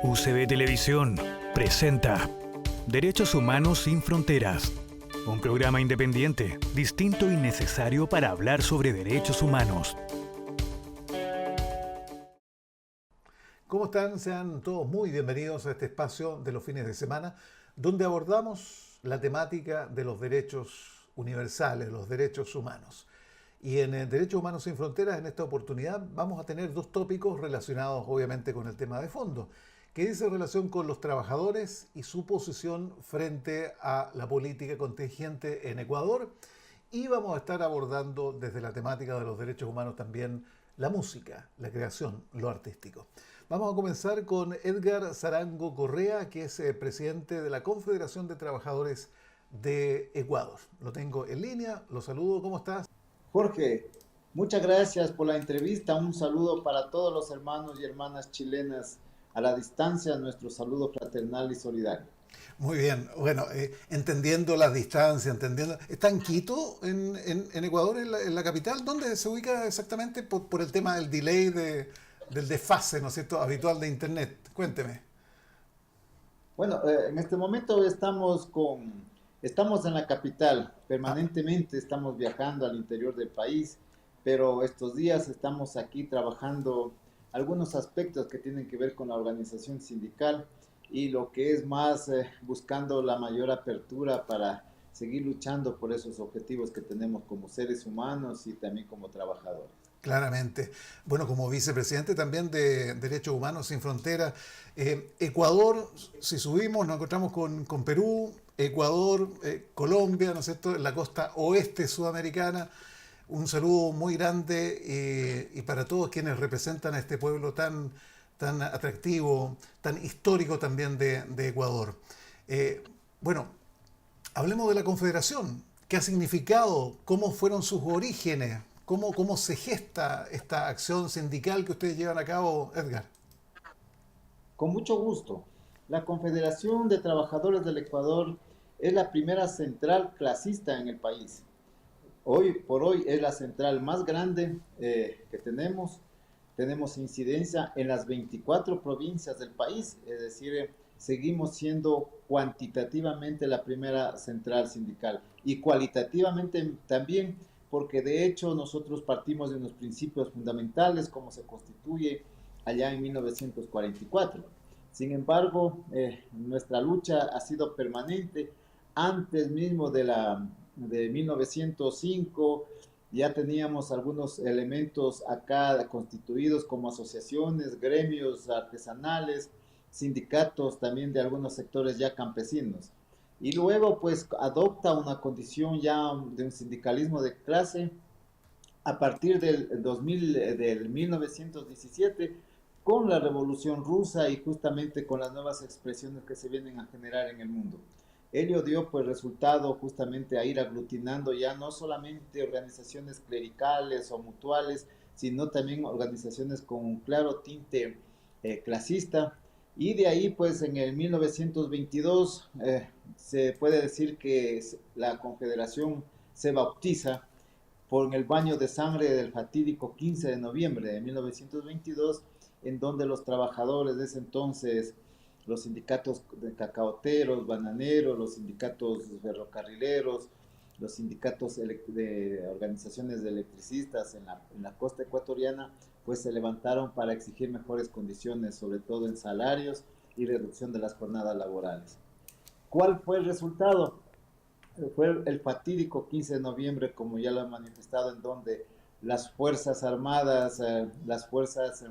UCB Televisión presenta Derechos Humanos sin Fronteras, un programa independiente, distinto y necesario para hablar sobre derechos humanos. ¿Cómo están? Sean todos muy bienvenidos a este espacio de los fines de semana, donde abordamos la temática de los derechos universales, los derechos humanos. Y en Derechos Humanos sin Fronteras, en esta oportunidad, vamos a tener dos tópicos relacionados obviamente con el tema de fondo, que dice relación con los trabajadores y su posición frente a la política contingente en Ecuador. Y vamos a estar abordando desde la temática de los derechos humanos también la música, la creación, lo artístico. Vamos a comenzar con Edgar Zarango Correa, que es presidente de la Confederación de Trabajadores de Ecuador. Lo tengo en línea, lo saludo, ¿cómo estás? Jorge, muchas gracias por la entrevista. Un saludo para todos los hermanos y hermanas chilenas a la distancia, nuestro saludo fraternal y solidario. Muy bien, bueno, entendiendo las distancias, entendiendo... ¿Está en Quito, en Ecuador, en la capital? ¿Dónde se ubica exactamente por el tema del delay, del desfase, ¿no es cierto?, habitual de Internet? Cuénteme. Bueno, en este momento estamos en la capital, permanentemente estamos viajando al interior del país, pero estos días estamos aquí trabajando algunos aspectos que tienen que ver con la organización sindical y lo que es más buscando la mayor apertura para seguir luchando por esos objetivos que tenemos como seres humanos y también como trabajadores. Claramente. Bueno, como vicepresidente también de Derechos Humanos Sin Fronteras, Ecuador, si subimos, nos encontramos con Perú, Ecuador, Colombia, ¿no es cierto?, en la costa oeste sudamericana. Un saludo muy grande y para todos quienes representan a este pueblo tan atractivo, tan histórico también de Ecuador. Bueno, hablemos de la Confederación. ¿Qué ha significado? ¿Cómo fueron sus orígenes? ¿Cómo se gesta esta acción sindical que ustedes llevan a cabo, Edgar? Con mucho gusto. La Confederación de Trabajadores del Ecuador es la primera central clasista en el país. Hoy por hoy es la central más grande que tenemos. Tenemos incidencia en las 24 provincias del país, es decir, seguimos siendo cuantitativamente la primera central sindical y cualitativamente también, porque de hecho nosotros partimos de unos principios fundamentales como se constituye allá en 1944. Sin embargo, nuestra lucha ha sido permanente. Antes mismo de 1905 ya teníamos algunos elementos acá constituidos como asociaciones, gremios artesanales, sindicatos también de algunos sectores ya campesinos. Y luego pues adopta una condición ya de un sindicalismo de clase a partir del 1917 con la Revolución Rusa y justamente con las nuevas expresiones que se vienen a generar en el mundo. Ello dio pues resultado justamente a ir aglutinando ya no solamente organizaciones clericales o mutuales, sino también organizaciones con un claro tinte clasista. Y de ahí pues en el 1922 se puede decir que la Confederación se bautiza por el baño de sangre del fatídico 15 de noviembre de 1922, en donde los trabajadores de ese entonces, los sindicatos de cacaoteros, bananeros, los sindicatos ferrocarrileros, los sindicatos de organizaciones de electricistas en la costa ecuatoriana, pues se levantaron para exigir mejores condiciones, sobre todo en salarios y reducción de las jornadas laborales. ¿Cuál fue el resultado? Fue el fatídico 15 de noviembre, como ya lo han manifestado, en donde las Fuerzas Armadas, las fuerzas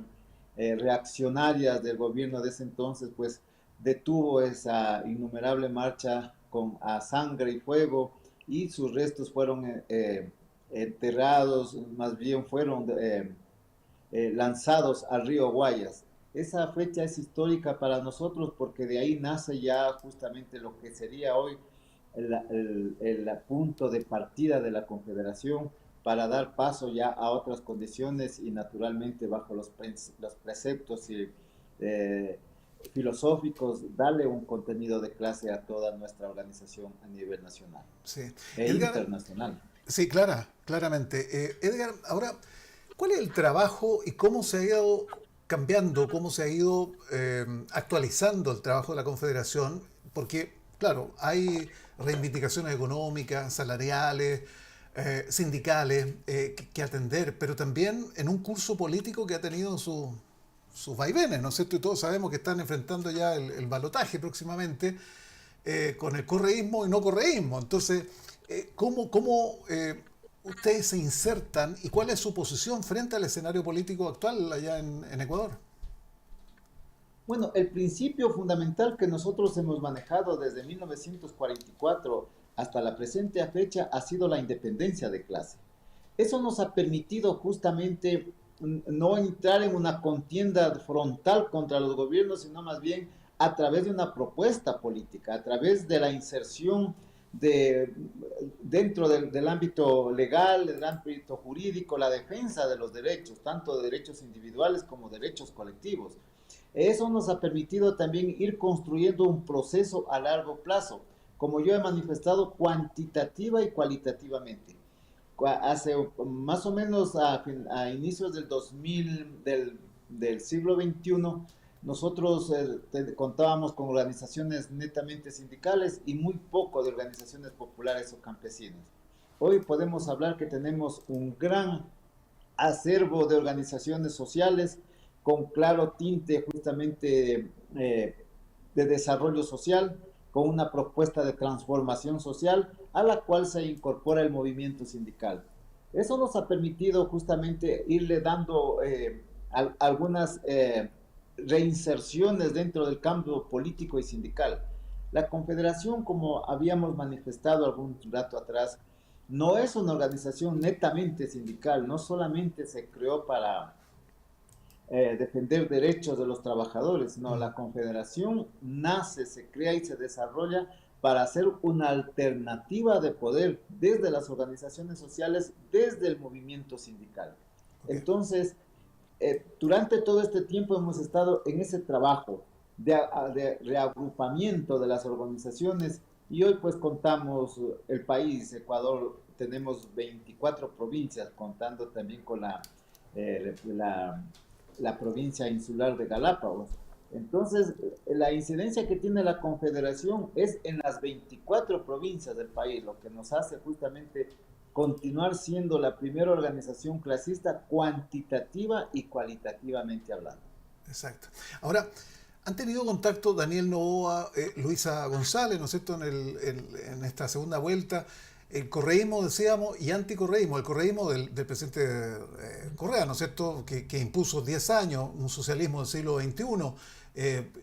reaccionarias del gobierno de ese entonces, pues detuvo esa innumerable marcha a sangre y fuego y sus restos fueron enterrados, más bien fueron lanzados al río Guayas. Esa fecha es histórica para nosotros porque de ahí nace ya justamente lo que sería hoy el punto de partida de la Confederación para dar paso ya a otras condiciones y naturalmente bajo los preceptos y, filosóficos, darle un contenido de clase a toda nuestra organización a nivel nacional Edgar, internacional. Sí, claramente. Edgar, ahora, ¿cuál es el trabajo y cómo se ha ido cambiando, cómo se ha ido actualizando el trabajo de la Confederación, porque, claro, hay reivindicaciones económicas, salariales, sindicales que atender, pero también en un curso político que ha tenido sus vaivenes, ¿no es cierto? Y todos sabemos que están enfrentando ya el balotaje próximamente con el correísmo y no correísmo. Entonces, ¿cómo ustedes se insertan y cuál es su posición frente al escenario político actual allá en Ecuador? Bueno, el principio fundamental que nosotros hemos manejado desde 1944 hasta la presente fecha ha sido la independencia de clase. Eso nos ha permitido justamente no entrar en una contienda frontal contra los gobiernos, sino más bien a través de una propuesta política, a través de la inserción dentro del ámbito legal, del ámbito jurídico, la defensa de los derechos, tanto de derechos individuales como derechos colectivos. Eso nos ha permitido también ir construyendo un proceso a largo plazo, como yo he manifestado, cuantitativa y cualitativamente. Hace más o menos a inicios del 2000, del siglo XXI, nosotros contábamos con organizaciones netamente sindicales y muy poco de organizaciones populares o campesinas. Hoy podemos hablar que tenemos un gran acervo de organizaciones sociales con claro tinte justamente de desarrollo social, con una propuesta de transformación social a la cual se incorpora el movimiento sindical. Eso nos ha permitido justamente irle dando algunas reinserciones dentro del campo político y sindical. La Confederación, como habíamos manifestado algún rato atrás, no es una organización netamente sindical, no solamente se creó para defender derechos de los trabajadores, no, la Confederación nace, se crea y se desarrolla para hacer una alternativa de poder desde las organizaciones sociales, desde el movimiento sindical. Okay. Entonces, durante todo este tiempo hemos estado en ese trabajo de reagrupamiento de las organizaciones y hoy pues contamos el país, Ecuador, tenemos 24 provincias, contando también con la provincia insular de Galápagos. Entonces, la incidencia que tiene la Confederación es en las 24 provincias del país, lo que nos hace justamente continuar siendo la primera organización clasista cuantitativa y cualitativamente hablando. Exacto. Ahora, ¿han tenido contacto Daniel Noboa, Luisa González, ¿no es cierto?, en esta segunda vuelta? El correísmo, decíamos, y anticorreísmo. El correísmo del presidente Correa, ¿no es cierto?, que impuso 10 años un socialismo del siglo XXI,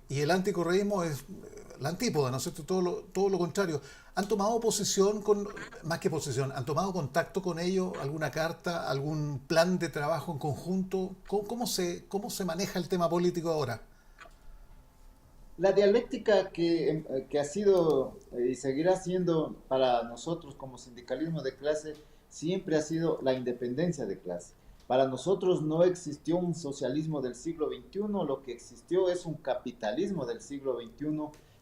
y el anticorreísmo es la antípoda, ¿no es cierto?, todo lo contrario. ¿Han tomado posición más que posición, han tomado contacto con ellos, alguna carta, algún plan de trabajo en conjunto? ¿Cómo se maneja el tema político ahora? La dialéctica que ha sido y seguirá siendo para nosotros como sindicalismo de clase siempre ha sido la independencia de clase. Para nosotros no existió un socialismo del siglo XXI, lo que existió es un capitalismo del siglo XXI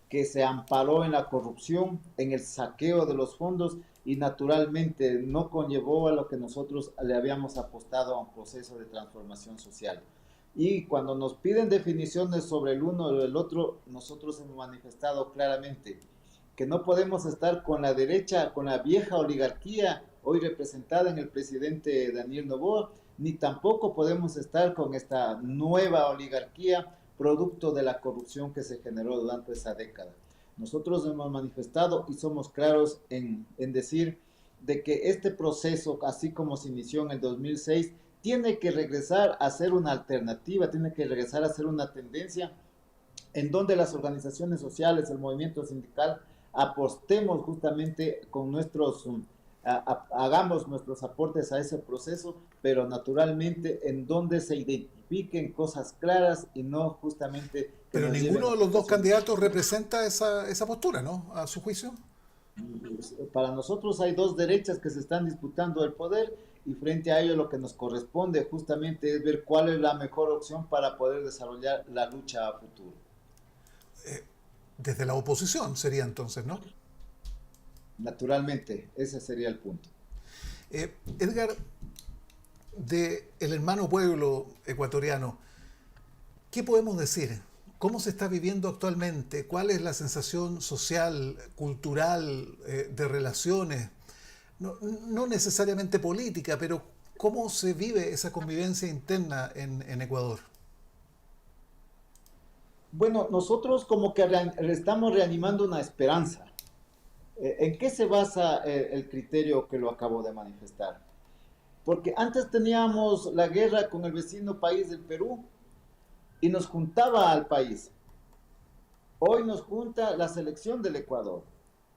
que se amparó en la corrupción, en el saqueo de los fondos y naturalmente no conllevó a lo que nosotros le habíamos apostado a un proceso de transformación social. Y cuando nos piden definiciones sobre el uno o el otro, nosotros hemos manifestado claramente que no podemos estar con la derecha, con la vieja oligarquía, hoy representada en el presidente Daniel Noboa, ni tampoco podemos estar con esta nueva oligarquía, producto de la corrupción que se generó durante esa década. Nosotros hemos manifestado y somos claros en decir de que este proceso, así como se inició en el 2006, tiene que regresar a ser una alternativa, tiene que regresar a ser una tendencia en donde las organizaciones sociales, el movimiento sindical, apostemos justamente con hagamos nuestros aportes a ese proceso, pero naturalmente en donde se identifiquen cosas claras y no justamente... Pero ninguno de los dos candidatos representa esa postura, ¿no? A su juicio. Para nosotros hay dos derechas que se están disputando el poder y frente a ello lo que nos corresponde justamente es ver cuál es la mejor opción para poder desarrollar la lucha a futuro. Desde la oposición sería entonces, ¿no? Naturalmente, ese sería el punto. Edgar, del hermano pueblo ecuatoriano, ¿Qué podemos decir? ¿Cómo se está viviendo actualmente? ¿Cuál es la sensación social, cultural, de relaciones? No, no necesariamente política, pero ¿cómo se vive esa convivencia interna en Ecuador? Bueno, nosotros como que estamos reanimando una esperanza. ¿En qué se basa el criterio que lo acabo de manifestar? Porque antes teníamos la guerra con el vecino país del Perú y nos juntaba al país. Hoy nos junta la selección del Ecuador.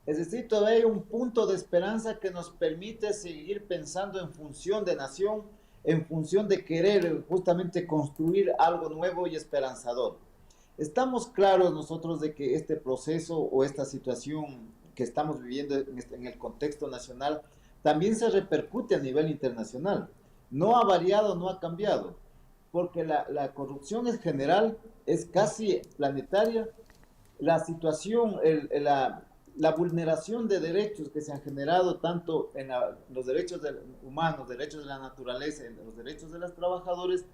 Es decir, todavía hay un punto de esperanza que nos permite seguir pensando en función de nación, en función de querer justamente construir algo nuevo y esperanzador. Estamos claros nosotros de que este proceso o esta situación que estamos viviendo en el contexto nacional también se repercute a nivel internacional. No ha variado, no ha cambiado, porque la corrupción es general, es casi planetaria. La situación, la vulneración de derechos que se han generado tanto en los derechos humanos, derechos de la naturaleza, en los derechos de los trabajadores,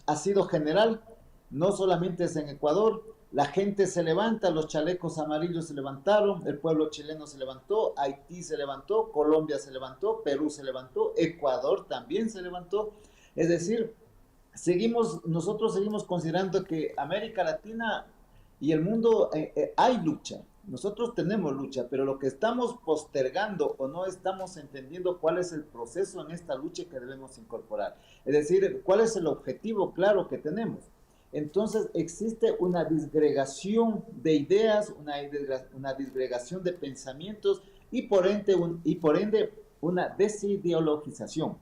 ha sido general. No solamente es en Ecuador, la gente se levanta, los chalecos amarillos se levantaron, el pueblo chileno se levantó, Haití se levantó, Colombia se levantó, Perú se levantó, Ecuador también se levantó. Es decir, nosotros seguimos considerando que América Latina y el mundo hay lucha. Nosotros tenemos lucha, pero lo que estamos postergando o no estamos entendiendo cuál es el proceso en esta lucha que debemos incorporar. Es decir, cuál es el objetivo claro que tenemos. Entonces existe una disgregación de ideas, una disgregación de pensamientos y por ende una desideologización.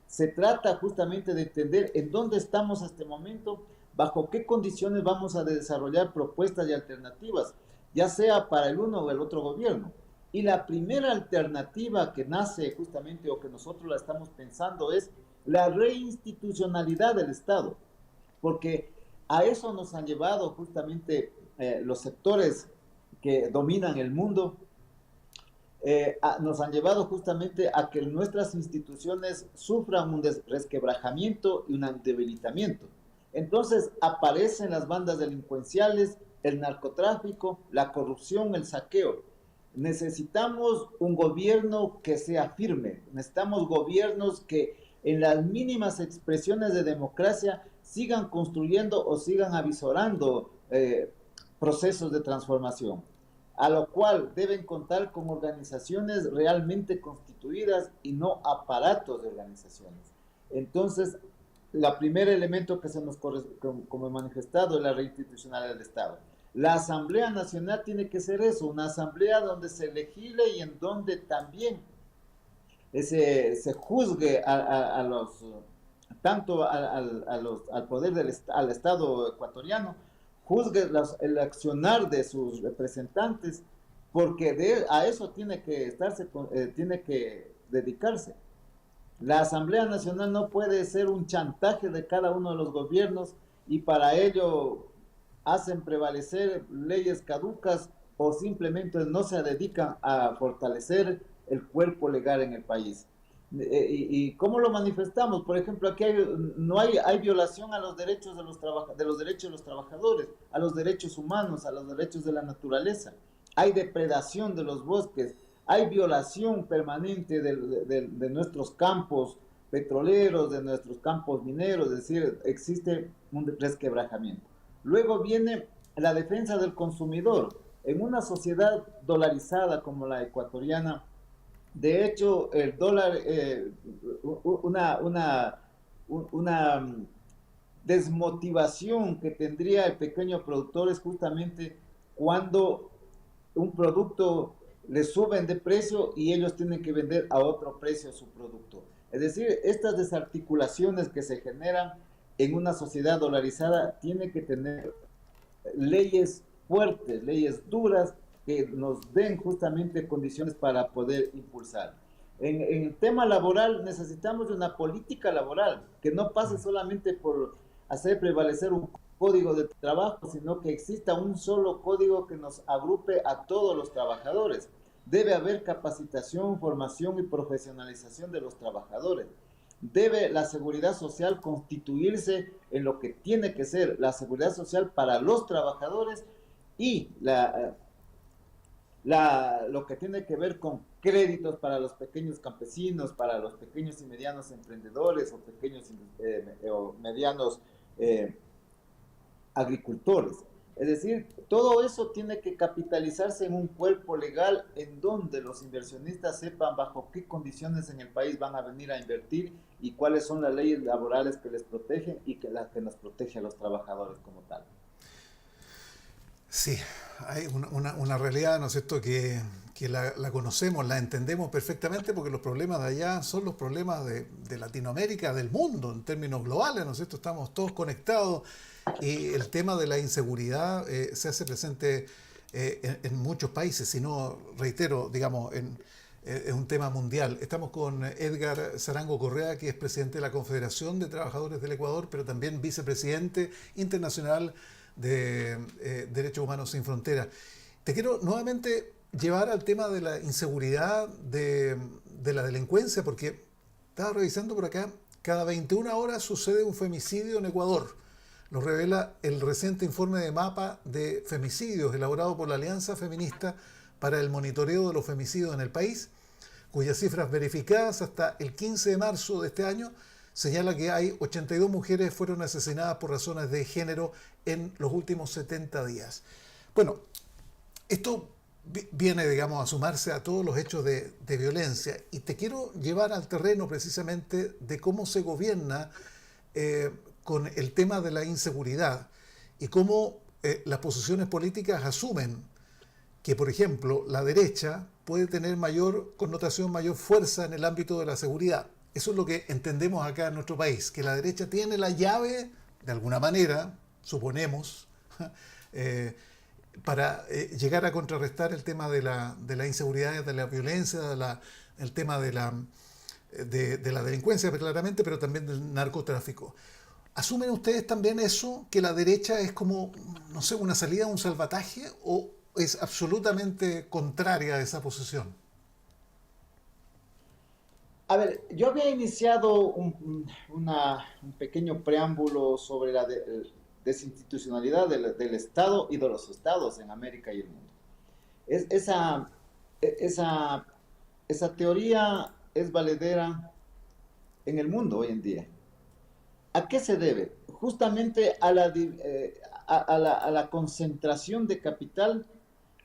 Se trata justamente de entender en dónde estamos a este momento, bajo qué condiciones vamos a desarrollar propuestas y alternativas, ya sea para el uno o el otro gobierno. Y la primera alternativa que nace justamente o que nosotros la estamos pensando es la reinstitucionalidad del Estado, porque a eso nos han llevado justamente los sectores que dominan el mundo, nos han llevado justamente a que nuestras instituciones sufran un resquebrajamiento y un debilitamiento. Entonces aparecen las bandas delincuenciales, el narcotráfico, la corrupción, el saqueo. Necesitamos un gobierno que sea firme, necesitamos gobiernos que en las mínimas expresiones de democracia sigan construyendo o sigan avisorando procesos de transformación, a lo cual deben contar con organizaciones realmente constituidas y no aparatos de organizaciones. Entonces, el primer elemento que se nos como he manifestado es la reinstitucionalidad del Estado. La Asamblea Nacional tiene que ser eso, una asamblea donde se legisle y en donde también se juzgue a los tanto al poder al Estado ecuatoriano, juzgue el accionar de sus representantes, porque a eso tiene que dedicarse. La Asamblea Nacional no puede ser un chantaje de cada uno de los gobiernos y para ello hacen prevalecer leyes caducas o simplemente no se dedican a fortalecer el cuerpo legal en el país. ¿Y cómo lo manifestamos? Por ejemplo, aquí hay violación a los derechos de los derechos de los trabajadores, a los derechos humanos, a los derechos de la naturaleza. Hay depredación de los bosques, hay violación permanente de nuestros campos petroleros, de nuestros campos mineros, es decir, existe un resquebrajamiento. Luego viene la defensa del consumidor. En una sociedad dolarizada como la ecuatoriana, de hecho, el dólar, una desmotivación que tendría el pequeño productor es justamente cuando un producto le suben de precio y ellos tienen que vender a otro precio su producto. Es decir, estas desarticulaciones que se generan en una sociedad dolarizada tienen que tener leyes fuertes, leyes duras, que nos den justamente condiciones para poder impulsar. En el tema laboral necesitamos de una política laboral que no pase solamente por hacer prevalecer un código de trabajo, sino que exista un solo código que nos agrupe a todos los trabajadores. Debe haber capacitación, formación y profesionalización de los trabajadores. debe la seguridad social constituirse en lo que tiene que ser la seguridad social para los trabajadores y lo que tiene que ver con créditos para los pequeños campesinos, para los pequeños y medianos emprendedores o pequeños o medianos agricultores. Es decir, todo eso tiene que capitalizarse en un cuerpo legal en donde los inversionistas sepan bajo qué condiciones en el país van a venir a invertir y cuáles son las leyes laborales que les protegen y que las que nos protege a los trabajadores como tal. Sí, hay una realidad, ¿no es cierto?, que la conocemos, la entendemos perfectamente, porque los problemas de allá son los problemas de Latinoamérica, del mundo, en términos globales, ¿no es cierto? Estamos todos conectados y el tema de la inseguridad se hace presente en muchos países, si no, reitero, digamos, es un tema mundial. Estamos con Edgar Zarango Correa, que es presidente de la Confederación de Trabajadores del Ecuador, pero también vicepresidente internacional de Derechos Humanos Sin Fronteras. Te quiero nuevamente llevar al tema de la inseguridad, de la delincuencia, porque estaba revisando por acá, cada 21 horas sucede un femicidio en Ecuador. Lo revela el reciente informe de mapa de femicidios elaborado por la Alianza Feminista para el Monitoreo de los Femicidios en el país, cuyas cifras verificadas hasta el 15 de marzo de este año señala que hay 82 mujeres fueron asesinadas por razones de género en los últimos 70 días. Bueno, esto viene, digamos, a sumarse a todos los hechos de violencia, y te quiero llevar al terreno precisamente de cómo se gobierna con el tema de la inseguridad y cómo las posiciones políticas asumen que, por ejemplo, la derecha puede tener mayor connotación, mayor fuerza en el ámbito de la seguridad. Eso es lo que entendemos acá en nuestro país, que la derecha tiene la llave, de alguna manera, suponemos, para llegar a contrarrestar el tema de la inseguridad, de la violencia, el tema de la delincuencia, claramente, pero también del narcotráfico. ¿Asumen ustedes también eso, que la derecha es como, no sé, una salida, un salvataje, o es absolutamente contraria a esa posición? A ver, yo había iniciado un pequeño preámbulo sobre la desinstitucionalidad del Estado y de los estados en América y el mundo. Esa teoría es valedera en el mundo hoy en día. ¿A qué se debe? Justamente a la concentración de capital,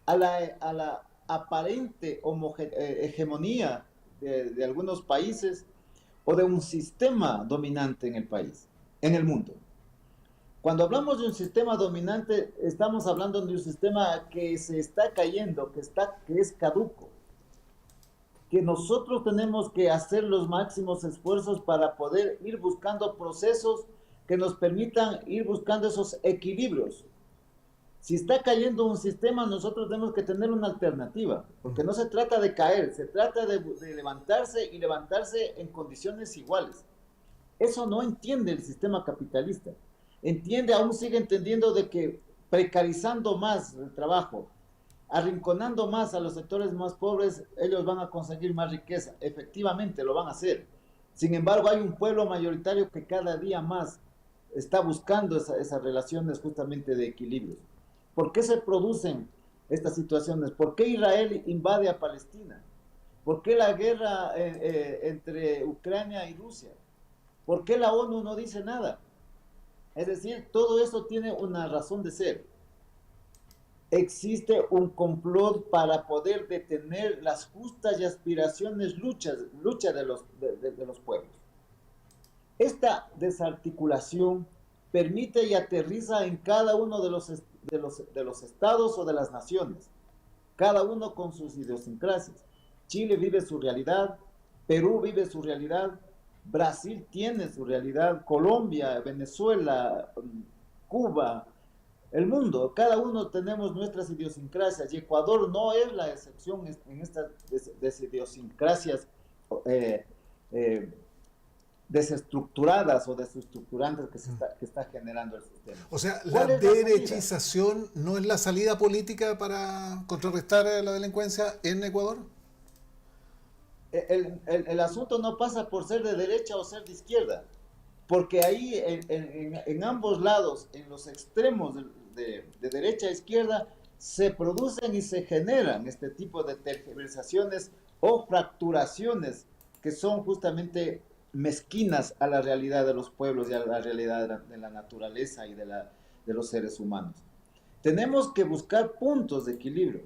a la aparente hegemonía de algunos países o de un sistema dominante en el país, en el mundo. Cuando hablamos de un sistema dominante, estamos hablando de un sistema que se está cayendo, que es caduco, que nosotros tenemos que hacer los máximos esfuerzos para poder ir buscando procesos que nos permitan ir buscando esos equilibrios. Si está cayendo un sistema, nosotros tenemos que tener una alternativa, porque no se trata de caer, se trata de levantarse, y levantarse en condiciones iguales. Eso no entiende el sistema capitalista. Aún sigue entendiendo de que precarizando más el trabajo, arrinconando más a los sectores más pobres, ellos van a conseguir más riqueza. Efectivamente, lo van a hacer. Sin embargo, hay un pueblo mayoritario que cada día más está buscando esas relaciones justamente de equilibrio. ¿Por qué se producen estas situaciones? ¿Por qué Israel invade a Palestina? ¿Por qué la guerra entre Ucrania y Rusia? ¿Por qué la ONU no dice nada? Es decir, todo eso tiene una razón de ser. Existe un complot para poder detener las justas y aspiraciones, lucha de los pueblos. Esta desarticulación permite y aterriza en cada uno de los estados o de las naciones, cada uno con sus idiosincrasias. Chile vive su realidad, Perú vive su realidad, Brasil tiene su realidad, Colombia, Venezuela, Cuba, el mundo, cada uno tenemos nuestras idiosincrasias, y Ecuador no es la excepción en estas idiosincrasias desestructuradas o desestructurantes que está generando el sistema. O sea, la derechización no es la salida política para contrarrestar la delincuencia en Ecuador. el asunto no pasa por ser de derecha o ser de izquierda, porque ahí en ambos lados, en los extremos de derecha a izquierda, se producen y se generan este tipo de tergiversaciones o fracturaciones que son justamente mezquinas a la realidad de los pueblos y a la realidad de la naturaleza y de los seres humanos. Tenemos que buscar puntos de equilibrio.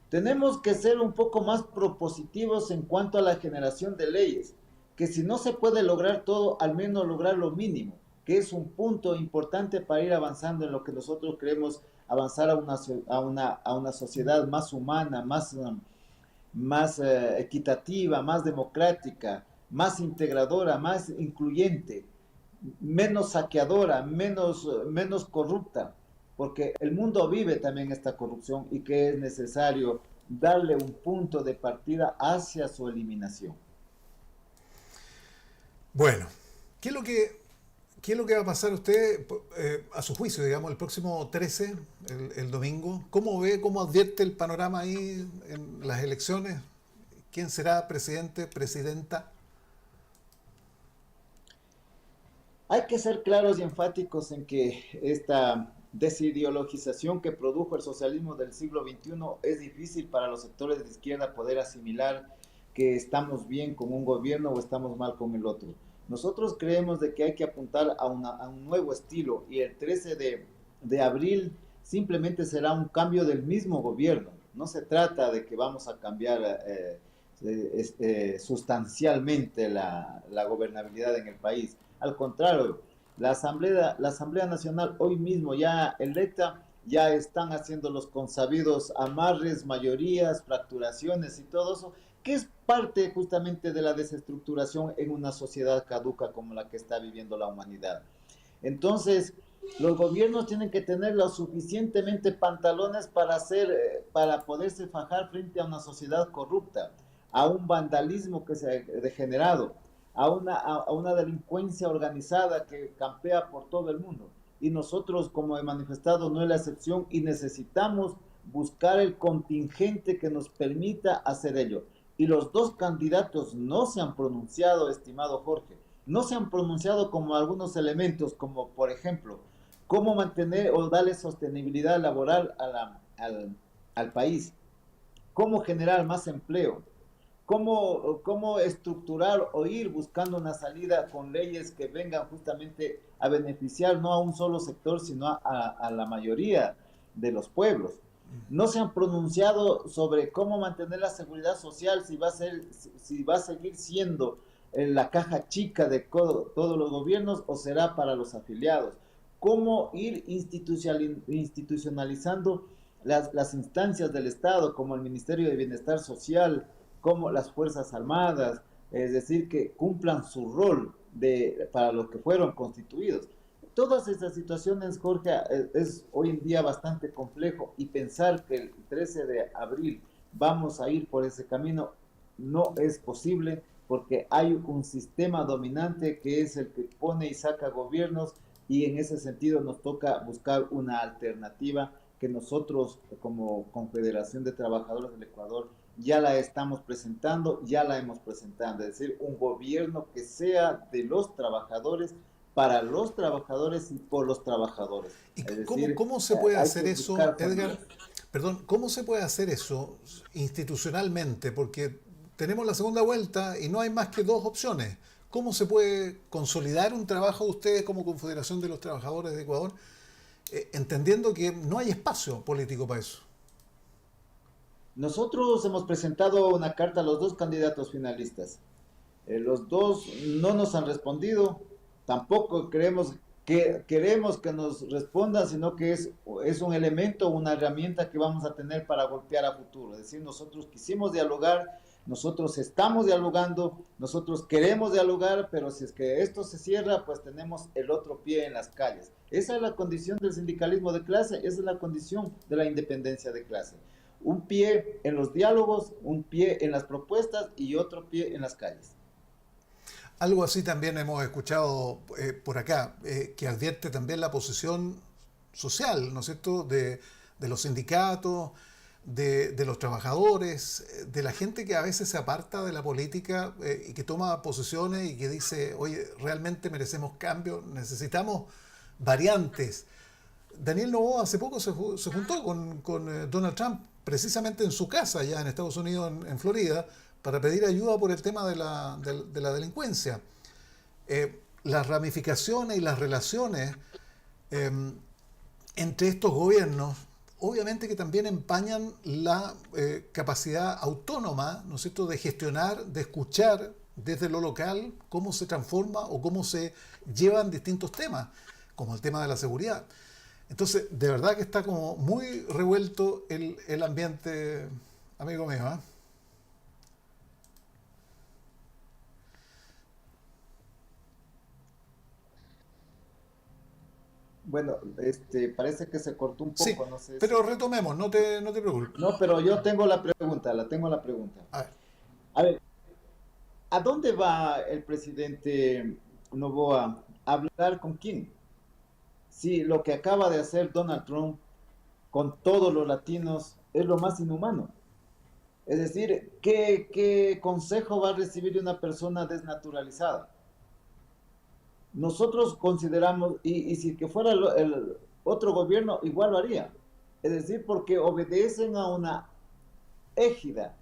Tenemos que ser un poco más propositivos en cuanto a la generación de leyes, que si no se puede lograr todo, al menos lograr lo mínimo, que es un punto importante para ir avanzando en lo que nosotros queremos avanzar a una sociedad más humana, más equitativa, más democrática, más integradora, más incluyente, menos saqueadora, menos corrupta, porque el mundo vive también esta corrupción y que es necesario darle un punto de partida hacia su eliminación. Bueno, ¿qué es lo que va a pasar usted a su juicio, digamos, el próximo 13, el domingo? ¿Cómo ve, cómo advierte el panorama ahí en las elecciones? ¿Quién será presidente, presidenta? Hay que ser claros y enfáticos en que esta desideologización que produjo el socialismo del siglo XXI es difícil para los sectores de izquierda poder asimilar que estamos bien con un gobierno o estamos mal con el otro. Nosotros creemos de que hay que apuntar a un nuevo estilo y el 13 de abril simplemente será un cambio del mismo gobierno. No se trata de que vamos a cambiar sustancialmente la gobernabilidad en el país. Al contrario, la Asamblea Nacional hoy mismo ya electa, ya están haciendo los consabidos amarres, mayorías, fracturaciones y todo eso, que es parte justamente de la desestructuración en una sociedad caduca como la que está viviendo la humanidad. Entonces, los gobiernos tienen que tener lo suficientemente pantalones para poderse fajar frente a una sociedad corrupta, a un vandalismo que se ha degenerado, a una delincuencia organizada que campea por todo el mundo. Y nosotros, como he manifestado, no es la excepción y necesitamos buscar el contingente que nos permita hacer ello. Y los dos candidatos no se han pronunciado, estimado Jorge, no se han pronunciado como algunos elementos, como por ejemplo, cómo mantener o darle sostenibilidad laboral al país, cómo generar más empleo, cómo estructurar o ir buscando una salida con leyes que vengan justamente a beneficiar no a un solo sector, sino a la mayoría de los pueblos. No se han pronunciado sobre cómo mantener la seguridad social, si va a seguir siendo la caja chica de todos los gobiernos o será para los afiliados. Cómo ir institucionalizando las instancias del Estado, como el Ministerio de Bienestar Social, como las Fuerzas Armadas, es decir, que cumplan su rol para lo que fueron constituidos. Todas estas situaciones, Jorge, es hoy en día bastante complejo y pensar que el 13 de abril vamos a ir por ese camino no es posible porque hay un sistema dominante que es el que pone y saca gobiernos y en ese sentido nos toca buscar una alternativa que nosotros como Confederación de Trabajadores del Ecuador ya la estamos presentando, ya la hemos presentado, es decir, un gobierno que sea de los trabajadores, para los trabajadores y por los trabajadores. ¿Y cómo se puede hacer eso, Edgar? Perdón, ¿cómo se puede hacer eso institucionalmente? Porque tenemos la segunda vuelta y no hay más que dos opciones. ¿Cómo se puede consolidar un trabajo de ustedes como Confederación de los Trabajadores de Ecuador, entendiendo que no hay espacio político para eso? Nosotros hemos presentado una carta a los dos candidatos finalistas. Los dos no nos han respondido. Tampoco queremos que nos respondan, sino que es un elemento, una herramienta que vamos a tener para golpear a futuro. Es decir, nosotros quisimos dialogar, nosotros estamos dialogando, nosotros queremos dialogar, pero si es que esto se cierra, pues tenemos el otro pie en las calles. Esa es la condición del sindicalismo de clase, esa es la condición de la independencia de clase. Un pie en los diálogos, un pie en las propuestas y otro pie en las calles. Algo así también hemos escuchado por acá, que advierte también la posición social, ¿no es cierto?, de los sindicatos, de los trabajadores, de la gente que a veces se aparta de la política y que toma posiciones y que dice, oye, realmente merecemos cambio, necesitamos variantes. Daniel Noboa hace poco se juntó con Donald Trump precisamente en su casa allá en Estados Unidos, en Florida, para pedir ayuda por el tema de la delincuencia. Las ramificaciones y las relaciones entre estos gobiernos, obviamente que también empañan la capacidad autónoma, ¿no es cierto?, de gestionar, de escuchar desde lo local cómo se transforma o cómo se llevan distintos temas, como el tema de la seguridad. Entonces, de verdad que está como muy revuelto el ambiente, amigo mío, ¿eh? Bueno, parece que se cortó un Sí, poco, no sé pero si... retomemos, no te preocupes. No, pero yo tengo la pregunta, la tengo la pregunta. A ver, A ver, ¿a dónde va el presidente Noboa? ¿A hablar con quién? Si lo que acaba de hacer Donald Trump con todos los latinos es lo más inhumano. Es decir, ¿qué consejo va a recibir de una persona desnaturalizada? Nosotros consideramos, y si que fuera el otro gobierno, igual lo haría. Es decir, porque obedecen a una égida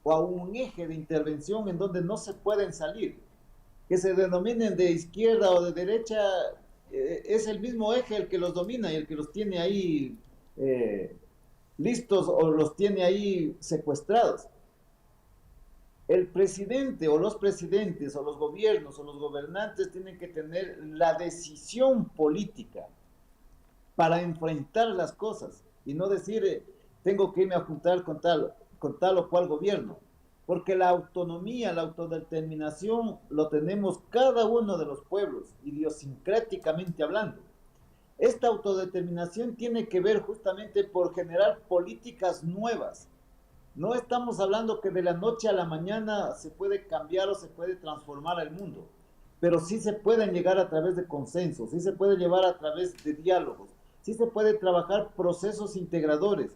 o a un eje de intervención en donde no se pueden salir. Que se denominen de izquierda o de derecha, es el mismo eje el que los domina y el que los tiene ahí listos o los tiene ahí secuestrados. El presidente o los presidentes o los gobiernos o los gobernantes tienen que tener la decisión política para enfrentar las cosas y no decir tengo que irme a juntar con tal o cual gobierno, porque la autonomía, la autodeterminación lo tenemos cada uno de los pueblos, idiosincráticamente hablando. Esta autodeterminación tiene que ver justamente por generar políticas nuevas. No estamos hablando que de la noche a la mañana se puede cambiar o se puede transformar el mundo, pero sí se pueden llegar a través de consensos, sí se puede llevar a través de diálogos, sí se puede trabajar procesos integradores,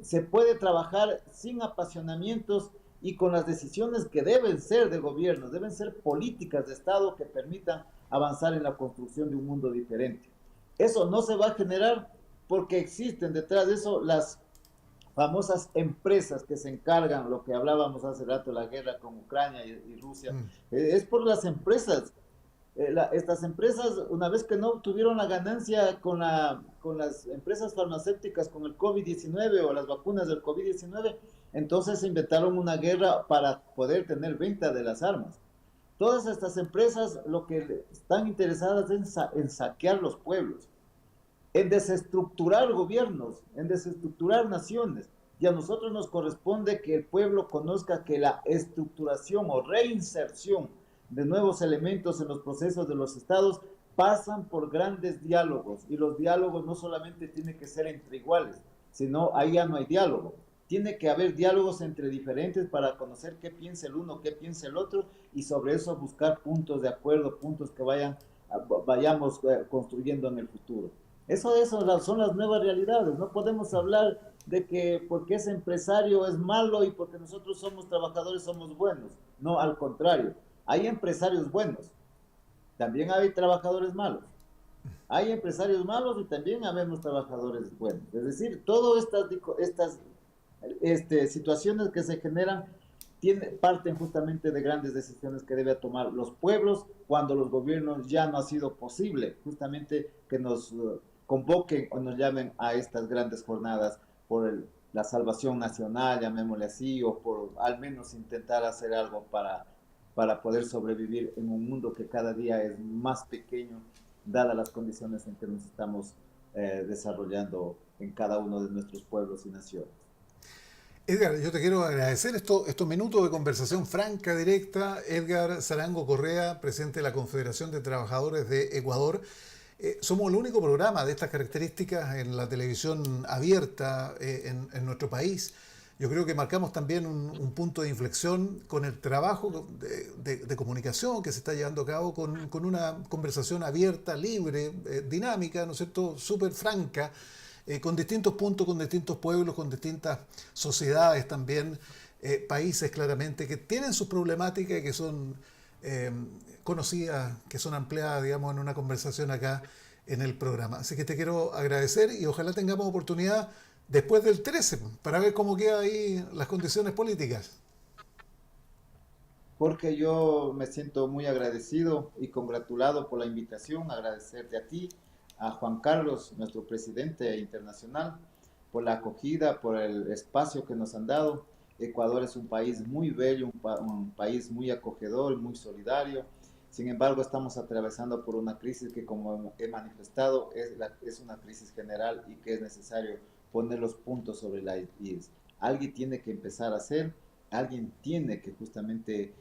se puede trabajar sin apasionamientos y con las decisiones que deben ser de gobierno, deben ser políticas de Estado que permitan avanzar en la construcción de un mundo diferente. Eso no se va a generar porque existen detrás de eso las famosas empresas que se encargan, lo que hablábamos hace rato, la guerra con Ucrania y Rusia, es por las empresas. Estas empresas, una vez que no obtuvieron la ganancia con las empresas farmacéuticas, con el COVID-19 o las vacunas del COVID-19, entonces inventaron una guerra para poder tener venta de las armas. Todas estas empresas lo que están interesadas en saquear los pueblos, en desestructurar gobiernos, en desestructurar naciones. Y a nosotros nos corresponde que el pueblo conozca que la estructuración o reinserción de nuevos elementos en los procesos de los estados pasan por grandes diálogos. Y los diálogos no solamente tienen que ser entre iguales, sino ahí ya no hay diálogo. Tiene que haber diálogos entre diferentes para conocer qué piensa el uno, qué piensa el otro, y sobre eso buscar puntos de acuerdo, puntos que vayamos construyendo en el futuro. Eso son las nuevas realidades. No podemos hablar de que porque ese empresario es malo y porque nosotros somos trabajadores somos buenos. No, al contrario. Hay empresarios buenos. También hay trabajadores malos. Hay empresarios malos y también habemos trabajadores buenos. Es decir, todas estas situaciones que se generan parten justamente de grandes decisiones que deben tomar los pueblos cuando los gobiernos ya no ha sido posible justamente que nos convoquen o nos llamen a estas grandes jornadas por la salvación nacional, llamémosle así, o por al menos intentar hacer algo para poder sobrevivir en un mundo que cada día es más pequeño, dadas las condiciones en que nos estamos desarrollando en cada uno de nuestros pueblos y naciones. Edgar, yo te quiero agradecer estos minutos de conversación franca, directa. Edgar Zarango Correa, presidente de la Confederación de Trabajadores de Ecuador. Somos el único programa de estas características en la televisión abierta en nuestro país. Yo creo que marcamos también un punto de inflexión con el trabajo de comunicación que se está llevando a cabo con una conversación abierta, libre, dinámica, ¿no es cierto?, súper franca, con distintos puntos, con distintos pueblos, con distintas sociedades también, países claramente, que tienen sus problemáticas y que son conocidas, que son ampliadas, digamos, en una conversación acá en el programa. Así que te quiero agradecer y ojalá tengamos oportunidad después del 13 para ver cómo quedan ahí las condiciones políticas. Jorge, yo me siento muy agradecido y congratulado por la invitación, agradecerte a ti, a Juan Carlos, nuestro presidente internacional, por la acogida, por el espacio que nos han dado. Ecuador es un país muy bello, un país muy acogedor, muy solidario. Sin embargo, estamos atravesando por una crisis que, como he manifestado, es una crisis general y que es necesario poner los puntos sobre las IES. Alguien tiene que empezar a hacer, alguien tiene que justamente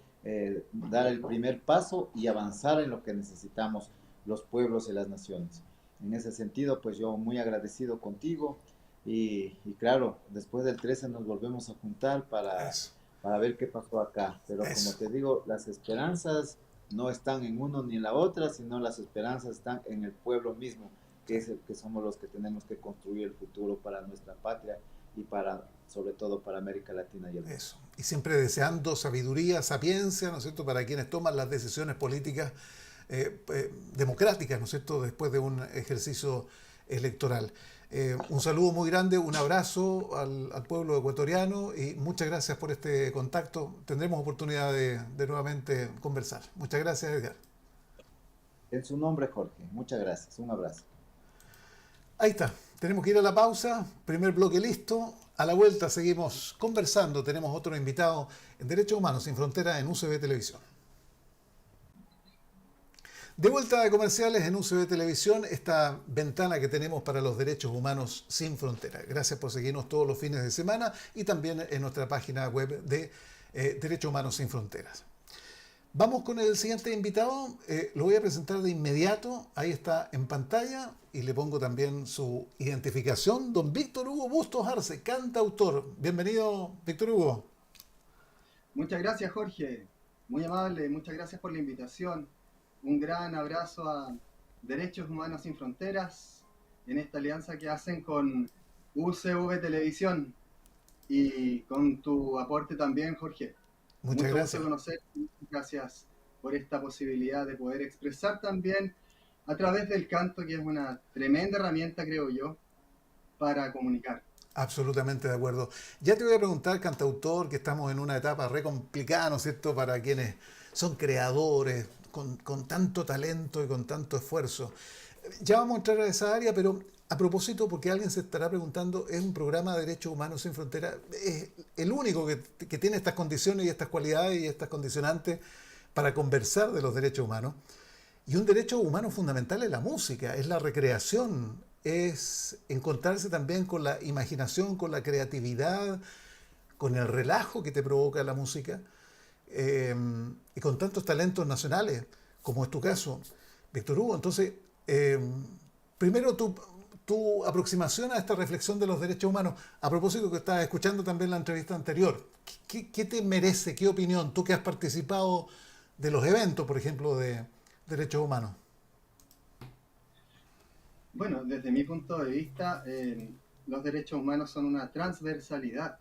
dar el primer paso y avanzar en lo que necesitamos los pueblos y las naciones. En ese sentido, pues yo muy agradecido contigo y claro, después del 13 nos volvemos a juntar Eso, para ver qué pasó acá. Pero como eso. te digo, las esperanzas no están en uno ni en la otra, sino las esperanzas están en el pueblo mismo, que es el que somos los que tenemos que construir el futuro para nuestra patria y para, sobre todo, para América Latina y el mundo. Eso. Y siempre deseando sabiduría, sapiencia, ¿no es cierto?, para quienes toman las decisiones políticas democráticas, ¿no es cierto?, después de un ejercicio electoral. Un saludo muy grande, un abrazo al pueblo ecuatoriano y muchas gracias por este contacto. Tendremos oportunidad de nuevamente conversar. Muchas gracias, Edgar. En su nombre, Jorge. Muchas gracias. Un abrazo. Ahí está. Tenemos que ir a la pausa. Primer bloque listo. A la vuelta seguimos conversando. Tenemos otro invitado en Derechos Humanos Sin Fronteras en UCB Televisión. De vuelta de comerciales en UCB Televisión, esta ventana que tenemos para los derechos humanos sin fronteras. Gracias por seguirnos todos los fines de semana y también en nuestra página web de Derechos Humanos Sin Fronteras. Vamos con el siguiente invitado. Lo voy a presentar de inmediato. Ahí está en pantalla y le pongo también su identificación. Don Víctor Hugo Bustos Arce, cantautor. Bienvenido, Víctor Hugo. Muchas gracias, Jorge. Muy amable. Muchas gracias por la invitación. Un gran abrazo a Derechos Humanos Sin Fronteras en esta alianza que hacen con UCV Televisión y con tu aporte también, Jorge. Muchas Mucho gracias. gusto conocer. Gracias por esta posibilidad de poder expresar también a través del canto, que es una tremenda herramienta, creo yo, para comunicar. Absolutamente de acuerdo. Ya te voy a preguntar, cantautor, que estamos en una etapa re complicada, ¿no es cierto?, para quienes son creadores, con tanto talento y con tanto esfuerzo. Ya vamos a entrar a esa área, pero a propósito, porque alguien se estará preguntando, es un programa de Derechos Humanos Sin Fronteras, es el único que tiene estas condiciones y estas cualidades y estas condicionantes para conversar de los derechos humanos. Y un derecho humano fundamental es la música, es la recreación, es encontrarse también con la imaginación, con la creatividad, con el relajo que te provoca la música. Y con tantos talentos nacionales, como es tu caso, Víctor Hugo. Entonces, primero tu aproximación a esta reflexión de los derechos humanos, a propósito que estabas escuchando también la entrevista anterior, ¿qué te merece, qué opinión, tú que has participado de los eventos, por ejemplo, de derechos humanos? Bueno, desde mi punto de vista, los derechos humanos son una transversalidad.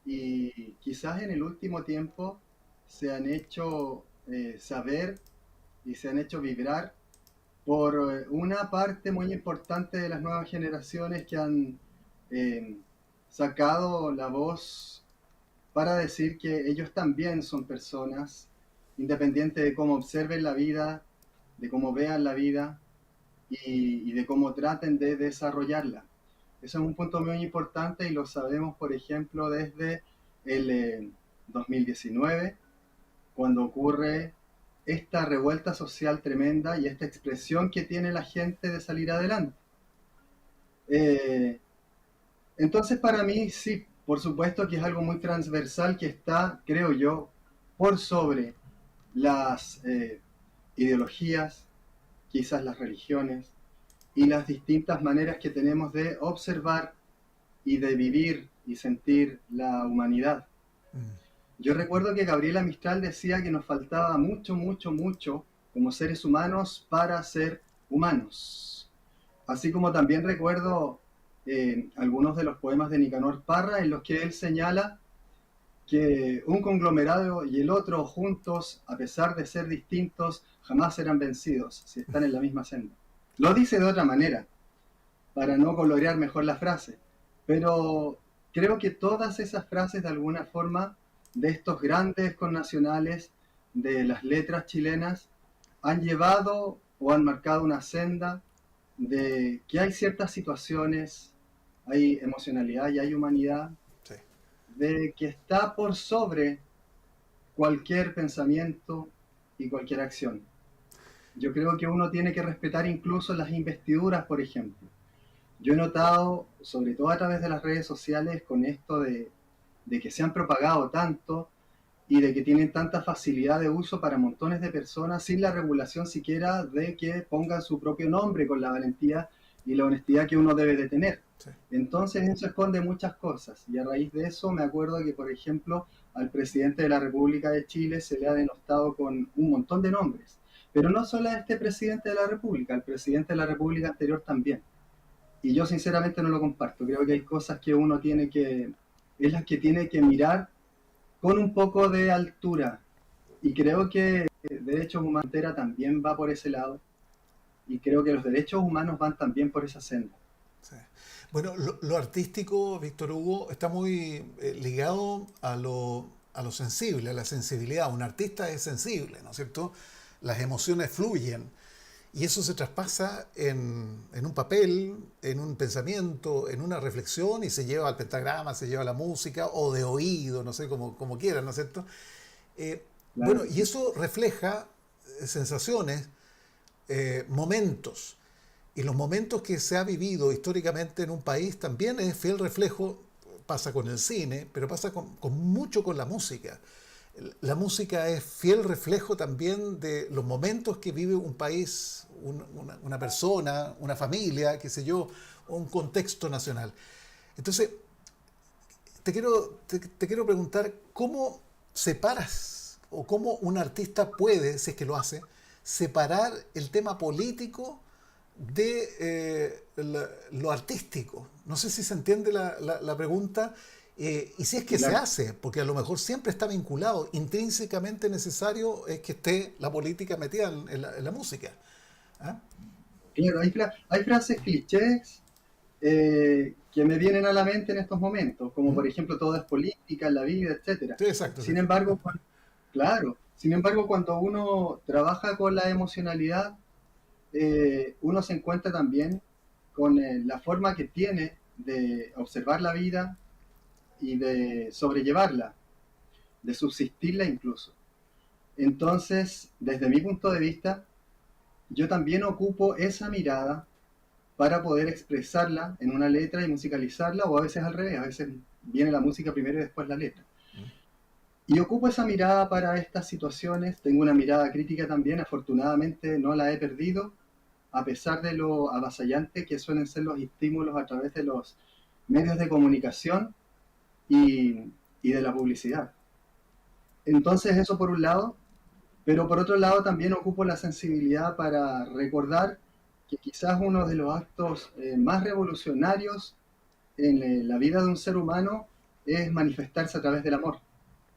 Y quizás en el último tiempo se han hecho saber y se han hecho vibrar por una parte muy importante de las nuevas generaciones que han sacado la voz para decir que ellos también son personas, independiente de cómo observen la vida, de cómo vean la vida y de cómo traten de desarrollarla. Eso es un punto muy importante y lo sabemos, por ejemplo, desde el 2019, cuando ocurre esta revuelta social tremenda y esta expresión que tiene la gente de salir adelante. Entonces, para mí, sí, por supuesto que es algo muy transversal que está, creo yo, por sobre las ideologías, quizás las religiones, y las distintas maneras que tenemos de observar y de vivir y sentir la humanidad. Yo recuerdo que Gabriela Mistral decía que nos faltaba mucho, mucho, mucho como seres humanos para ser humanos. Así como también recuerdo algunos de los poemas de Nicanor Parra en los que él señala que un conglomerado y el otro juntos, a pesar de ser distintos, jamás serán vencidos si están en la misma senda. Lo dice de otra manera, para no colorear mejor la frase, pero creo que todas esas frases de alguna forma de estos grandes connacionales de las letras chilenas han llevado o han marcado una senda de que hay ciertas situaciones, hay emocionalidad y hay humanidad, Sí. de que está por sobre cualquier pensamiento y cualquier acción. Yo creo que uno tiene que respetar incluso las investiduras, por ejemplo. Yo he notado, sobre todo a través de las redes sociales, con esto de que se han propagado tanto y de que tienen tanta facilidad de uso para montones de personas sin la regulación siquiera de que pongan su propio nombre con la valentía y la honestidad que uno debe de tener. Sí. Entonces eso esconde muchas cosas y a raíz de eso me acuerdo que, por ejemplo, al presidente de la República de Chile se le ha denostado con un montón de nombres. Pero no solo a este presidente de la República, al presidente de la República anterior también. Y yo sinceramente no lo comparto. Creo que hay cosas que uno tiene que, es las que tiene que mirar con un poco de altura. Y creo que Derechos Humanos también va por ese lado. Y creo que los derechos humanos van también por esa senda. Sí. Bueno, lo artístico, Víctor Hugo, está muy ligado a lo sensible, a la sensibilidad. Un artista es sensible, ¿no es cierto? Las emociones fluyen y eso se traspasa en un papel, en un pensamiento, en una reflexión y se lleva al pentagrama, se lleva a la música o de oído, no sé, como quieran, ¿no es cierto? Claro Bueno, que y sí. eso refleja sensaciones, momentos. Y los momentos que se ha vivido históricamente en un país también es fiel reflejo, pasa con el cine, pero pasa mucho con la música. La música es fiel reflejo también de los momentos que vive un país, una persona, una familia, qué sé yo, un contexto nacional. Entonces, te quiero preguntar, ¿cómo separas o cómo un artista puede, si es que lo hace, separar el tema político de lo artístico? No sé si se entiende la pregunta y si es que se Claro. hace, porque a lo mejor siempre está vinculado, intrínsecamente necesario es que esté la política metida en la música. ¿Ah? Claro, hay frases clichés que me vienen a la mente en estos momentos, como ¿Mm? por ejemplo todo es política en la vida, etcétera. Sí, exacto, sí. Sin embargo, claro, sin embargo, cuando uno trabaja con la emocionalidad, uno se encuentra también con la forma que tiene de observar la vida y de sobrellevarla, de subsistirla incluso. Entonces, desde mi punto de vista, yo también ocupo esa mirada para poder expresarla en una letra y musicalizarla, o a veces al revés, a veces viene la música primero y después la letra. Y ocupo esa mirada para estas situaciones, tengo una mirada crítica también, afortunadamente no la he perdido, a pesar de lo avasallante que suelen ser los estímulos a través de los medios de comunicación y, y de la publicidad. Entonces eso por un lado, pero por otro lado también ocupo la sensibilidad para recordar que quizás uno de los actos más revolucionarios en la vida de un ser humano es manifestarse a través del amor.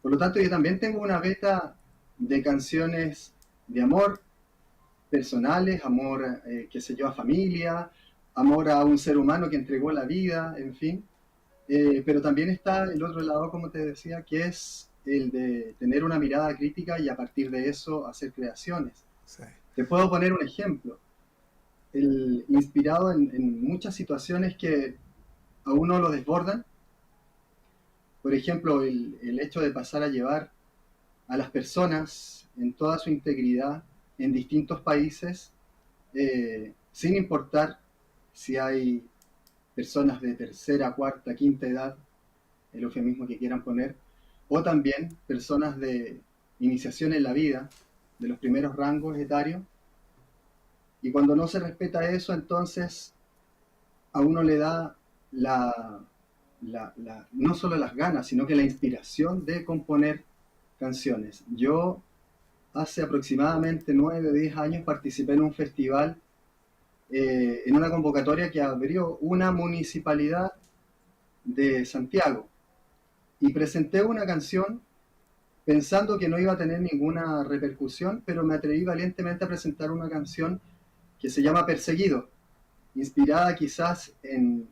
Por lo tanto, yo también tengo una beta de canciones de amor personales, amor, qué sé yo, a familia, amor a un ser humano que entregó la vida, en fin. Pero también está el otro lado, como te decía, que es el de tener una mirada crítica y a partir de eso hacer creaciones. Sí. Te puedo poner un ejemplo, inspirado en muchas situaciones que a uno lo desbordan. Por ejemplo, el hecho de pasar a llevar a las personas en toda su integridad en distintos países, sin importar si hay personas de tercera, cuarta, quinta edad, el eufemismo que quieran poner, o también personas de iniciación en la vida, de los primeros rangos etarios, y cuando no se respeta eso, entonces a uno le da no solo las ganas, sino que la inspiración de componer canciones. Yo hace aproximadamente 9 o 10 años participé en un festival en una convocatoria que abrió una municipalidad de Santiago. Y presenté una canción pensando que no iba a tener ninguna repercusión, pero me atreví valientemente a presentar una canción que se llama Perseguido, inspirada quizás en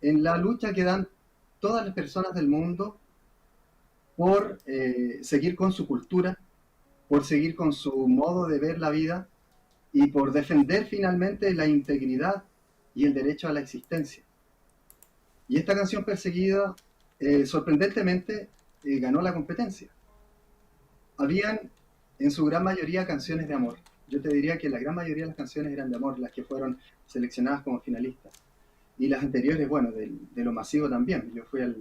la lucha que dan todas las personas del mundo por seguir con su cultura, por seguir con su modo de ver la vida y por defender finalmente la integridad y el derecho a la existencia. Y esta canción Perseguida, sorprendentemente, ganó la competencia. Habían en su gran mayoría canciones de amor. Yo te diría que la gran mayoría de las canciones eran de amor, las que fueron seleccionadas como finalistas. Y las anteriores, bueno, de lo masivo también. Yo fui a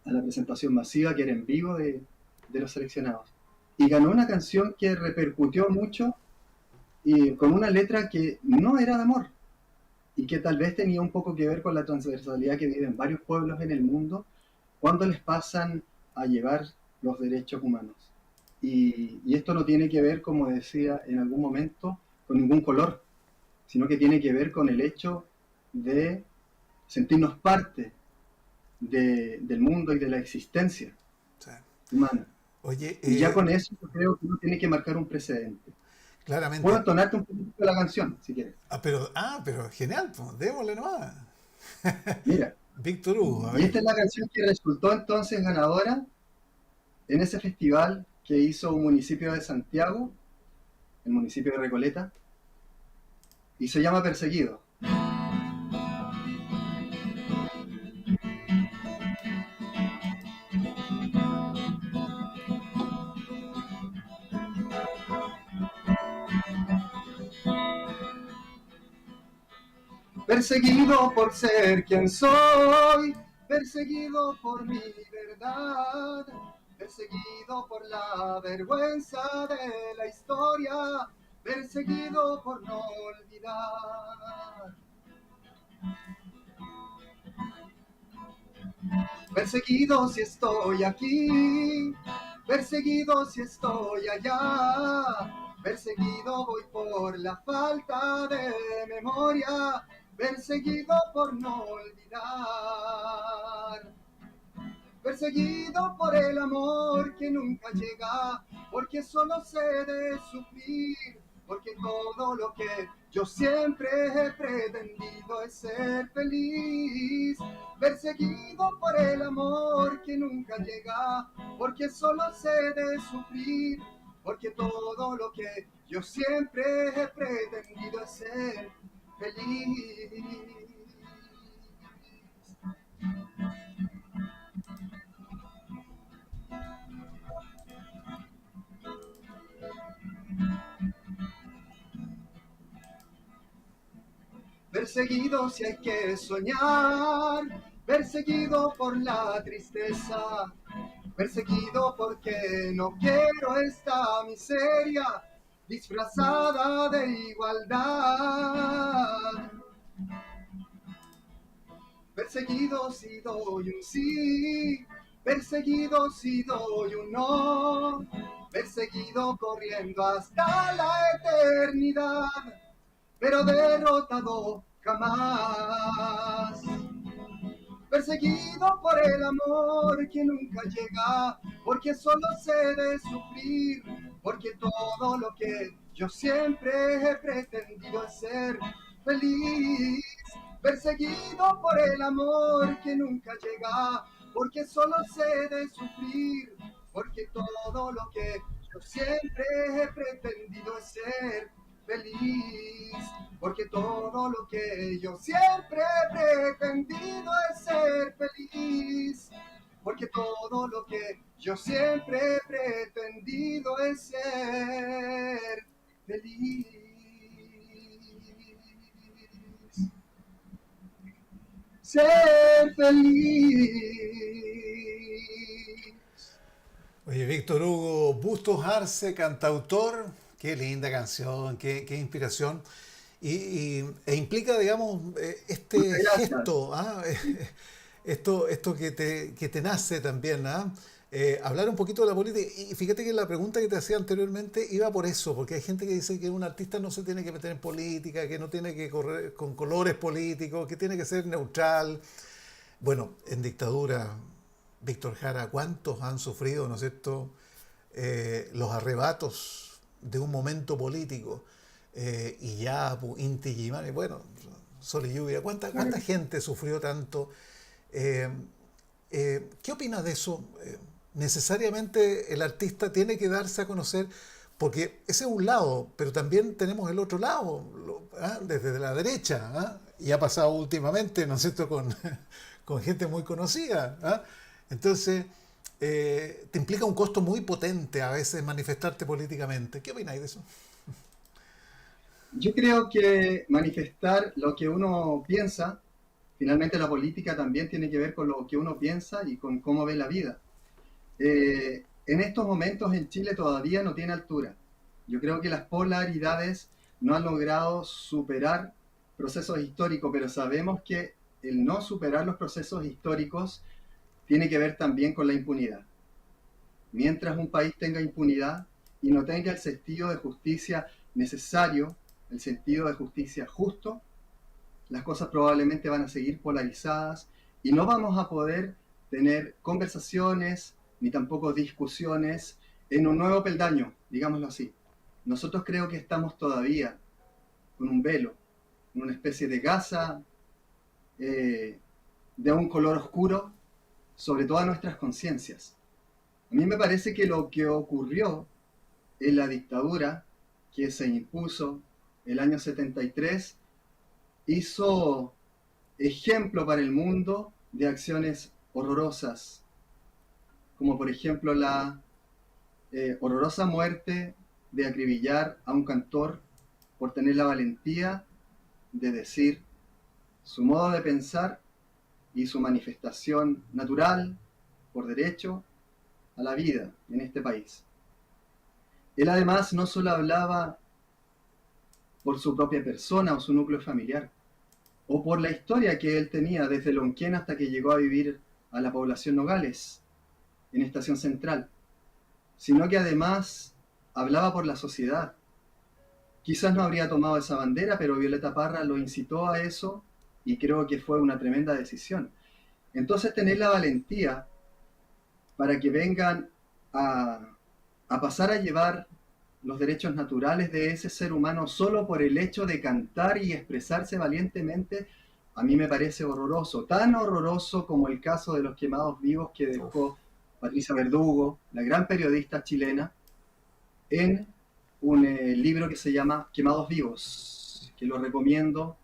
la presentación masiva que era en vivo de los seleccionados. Y ganó una canción que repercutió mucho y con una letra que no era de amor y que tal vez tenía un poco que ver con la transversalidad que viven varios pueblos en el mundo cuando les pasan a llevar los derechos humanos. Y esto no tiene que ver, como decía en algún momento, con ningún color, sino que tiene que ver con el hecho de sentirnos parte del mundo y de la existencia humana. Oye, y ya con eso yo creo que uno tiene que marcar un precedente. claramente. Puedo entonarte un poquito de la canción, si quieres. Pero genial, pues, démosle nomás. Mira, Víctor Hugo, a y ver. esta es la canción que resultó entonces ganadora en ese festival que hizo un municipio de Santiago, el municipio de Recoleta, y se llama Perseguido. Perseguido por ser quien soy, perseguido por mi verdad, perseguido por la vergüenza de la historia, perseguido por no olvidar. Perseguido si estoy aquí, perseguido si estoy allá, perseguido voy por la falta de memoria, perseguido por no olvidar. Perseguido por el amor que nunca llega, porque solo sé de sufrir, porque todo lo que yo siempre he pretendido es ser feliz. Perseguido por el amor que nunca llega, porque solo sé de sufrir, porque todo lo que yo siempre he pretendido es ser feliz. Perseguido si hay que soñar, perseguido por la tristeza, perseguido porque no quiero esta miseria disfrazada de igualdad. Perseguido si doy un sí, perseguido si doy un no, perseguido corriendo hasta la eternidad, pero derrotado jamás. Perseguido por el amor que nunca llega, porque solo sé de sufrir, porque todo lo que yo siempre he pretendido es ser feliz. Perseguido por el amor que nunca llega, porque solo sé de sufrir, porque todo lo que yo siempre he pretendido es ser feliz, porque todo lo que yo siempre he pretendido es ser feliz, porque todo lo que yo siempre he pretendido es ser feliz. Ser feliz. Oye, Víctor Hugo Bustos Arce, cantautor, qué linda canción, qué inspiración. E implica, digamos, este Muchas gracias. gesto, esto que te nace también, hablar un poquito de la política. Y fíjate que la pregunta que te hacía anteriormente iba por eso, porque hay gente que dice que un artista no se tiene que meter en política, que no tiene que correr con colores políticos, que tiene que ser neutral. Bueno, en dictadura, Víctor Jara, ¿cuántos han sufrido, ¿no es cierto?, los arrebatos de un momento político? Y ya, Inti Illimani, bueno, Sol y Lluvia, ¿cuánta gente sufrió tanto? ¿Qué opinas de eso? Necesariamente el artista tiene que darse a conocer, porque ese es un lado, pero también tenemos el otro lado, desde la derecha, y ha pasado últimamente, ¿no es cierto?, con gente muy conocida. Entonces, te implica un costo muy potente a veces manifestarte políticamente. ¿Qué opináis de eso? Yo creo que manifestar lo que uno piensa, finalmente la política también tiene que ver con lo que uno piensa y con cómo ve la vida. En estos momentos en Chile todavía no tiene altura. Yo creo que las polaridades no han logrado superar procesos históricos, pero sabemos que el no superar los procesos históricos tiene que ver también con la impunidad. Mientras un país tenga impunidad y no tenga el sentido de justicia necesario, el sentido de justicia justo, las cosas probablemente van a seguir polarizadas y no vamos a poder tener conversaciones ni tampoco discusiones en un nuevo peldaño, digámoslo así. Nosotros creo que estamos todavía con un velo, en una especie de gasa de un color oscuro sobre todas nuestras conciencias. A mí me parece que lo que ocurrió en la dictadura que se impuso el año 73 hizo ejemplo para el mundo de acciones horrorosas, como por ejemplo la horrorosa muerte de acribillar a un cantor por tener la valentía de decir su modo de pensar y su manifestación natural, por derecho, a la vida en este país. Él además no solo hablaba por su propia persona o su núcleo familiar, o por la historia que él tenía desde Lonquén hasta que llegó a vivir a la población Nogales, en Estación Central, sino que además hablaba por la sociedad. Quizás no habría tomado esa bandera, pero Violeta Parra lo incitó a eso y creo que fue una tremenda decisión. Entonces tener la valentía para que vengan a pasar a llevar los derechos naturales de ese ser humano solo por el hecho de cantar y expresarse valientemente, a mí me parece horroroso. Tan horroroso como el caso de los quemados vivos que dejó Patricia Verdugo, la gran periodista chilena, en un libro que se llama Quemados Vivos, que lo recomiendo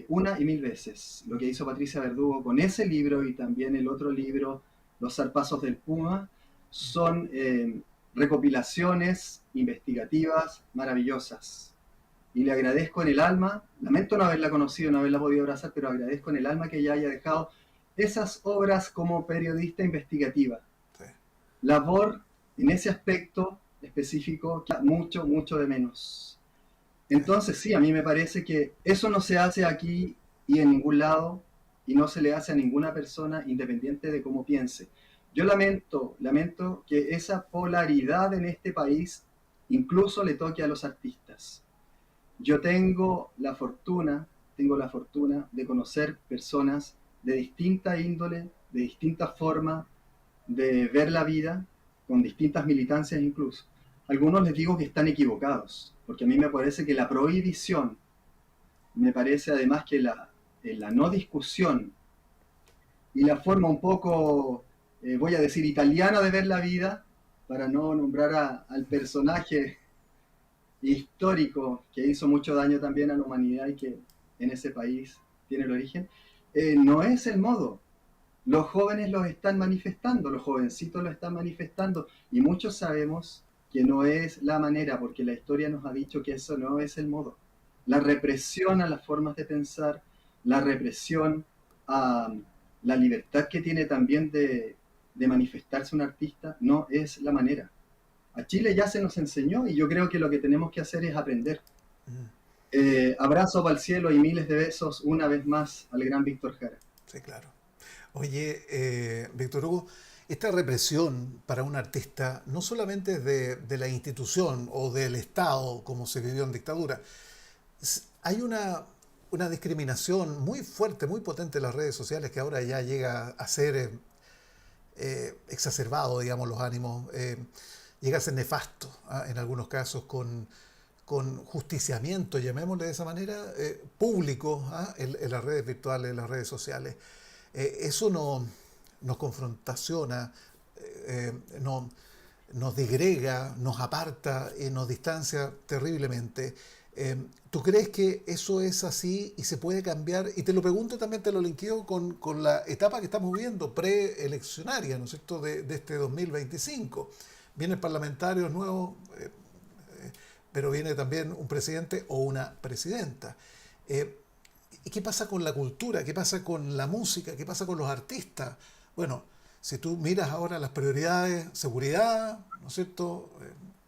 una y mil veces. Lo que hizo Patricia Verdugo con ese libro y también el otro libro, Los zarpazos del Puma, son recopilaciones investigativas maravillosas. Y le agradezco en el alma, lamento no haberla conocido, no haberla podido abrazar, pero agradezco en el alma que ella haya dejado esas obras como periodista investigativa. Sí. Labor en ese aspecto específico, mucho, mucho de menos. Entonces sí, a mí me parece que eso no se hace aquí y en ningún lado, y no se le hace a ninguna persona independiente de cómo piense. Yo lamento que esa polaridad en este país incluso le toque a los artistas. Yo tengo la fortuna de conocer personas de distinta índole, de distinta forma de ver la vida, con distintas militancias incluso. Algunos les digo que están equivocados, porque a mí me parece que la prohibición, me parece además que la no discusión y la forma un poco, voy a decir, italiana de ver la vida, para no nombrar al personaje histórico que hizo mucho daño también a la humanidad y que en ese país tiene el origen, no es el modo. Los jóvenes los están manifestando, los jovencitos lo están manifestando y muchos sabemos que no es la manera, porque la historia nos ha dicho que eso no es el modo. La represión a las formas de pensar, la represión a la libertad que tiene también de manifestarse un artista, no es la manera. A Chile ya se nos enseñó y yo creo que lo que tenemos que hacer es aprender. Abrazo para el cielo y miles de besos una vez más al gran Víctor Jara. Sí, claro. Oye, Víctor Hugo, esta represión para un artista no solamente es de la institución o del Estado, como se vivió en dictadura, hay una discriminación muy fuerte, muy potente en las redes sociales que ahora ya llega a ser exacerbado, digamos, los ánimos, llega a ser nefasto, ¿ah? En algunos casos con justiciamiento, llamémosle de esa manera, público, ¿ah? En las redes virtuales, en las redes sociales. Eso nos confrontaciona, no, nos digrega, nos aparta y nos distancia terriblemente. ¿Tú crees que eso es así y se puede cambiar? Y te lo pregunto también, te lo linkeo con la etapa que estamos viviendo, preeleccionaria, ¿no es cierto?, de este 2025. Vienen parlamentarios nuevos, pero viene también un presidente o una presidenta. ¿Y qué pasa con la cultura? ¿Qué pasa con la música? ¿Qué pasa con los artistas? Bueno, si tú miras ahora las prioridades, seguridad, ¿no es cierto?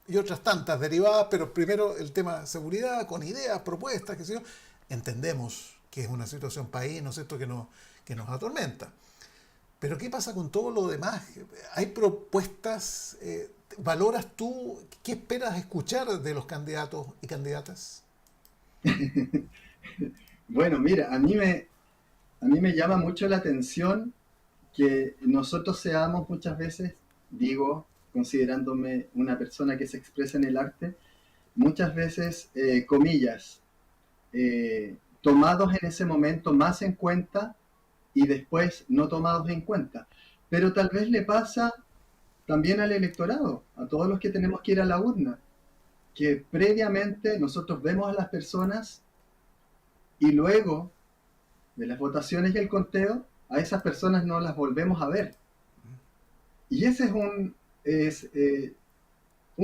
Y otras tantas derivadas, pero primero el tema seguridad, con ideas, propuestas, qué sé yo, entendemos que es una situación país, ¿no es cierto?, que nos atormenta. Pero ¿qué pasa con todo lo demás? ¿Hay propuestas? ¿Valoras tú? ¿Qué esperas escuchar de los candidatos y candidatas? Bueno, mira, a mí me llama mucho la atención que nosotros seamos muchas veces, digo, considerándome una persona que se expresa en el arte, muchas veces, comillas, tomados en ese momento más en cuenta y después no tomados en cuenta. Pero tal vez le pasa también al electorado, a todos los que tenemos que ir a la urna, que previamente nosotros vemos a las personas y luego de las votaciones y el conteo, a esas personas no las volvemos a ver. Y ese es un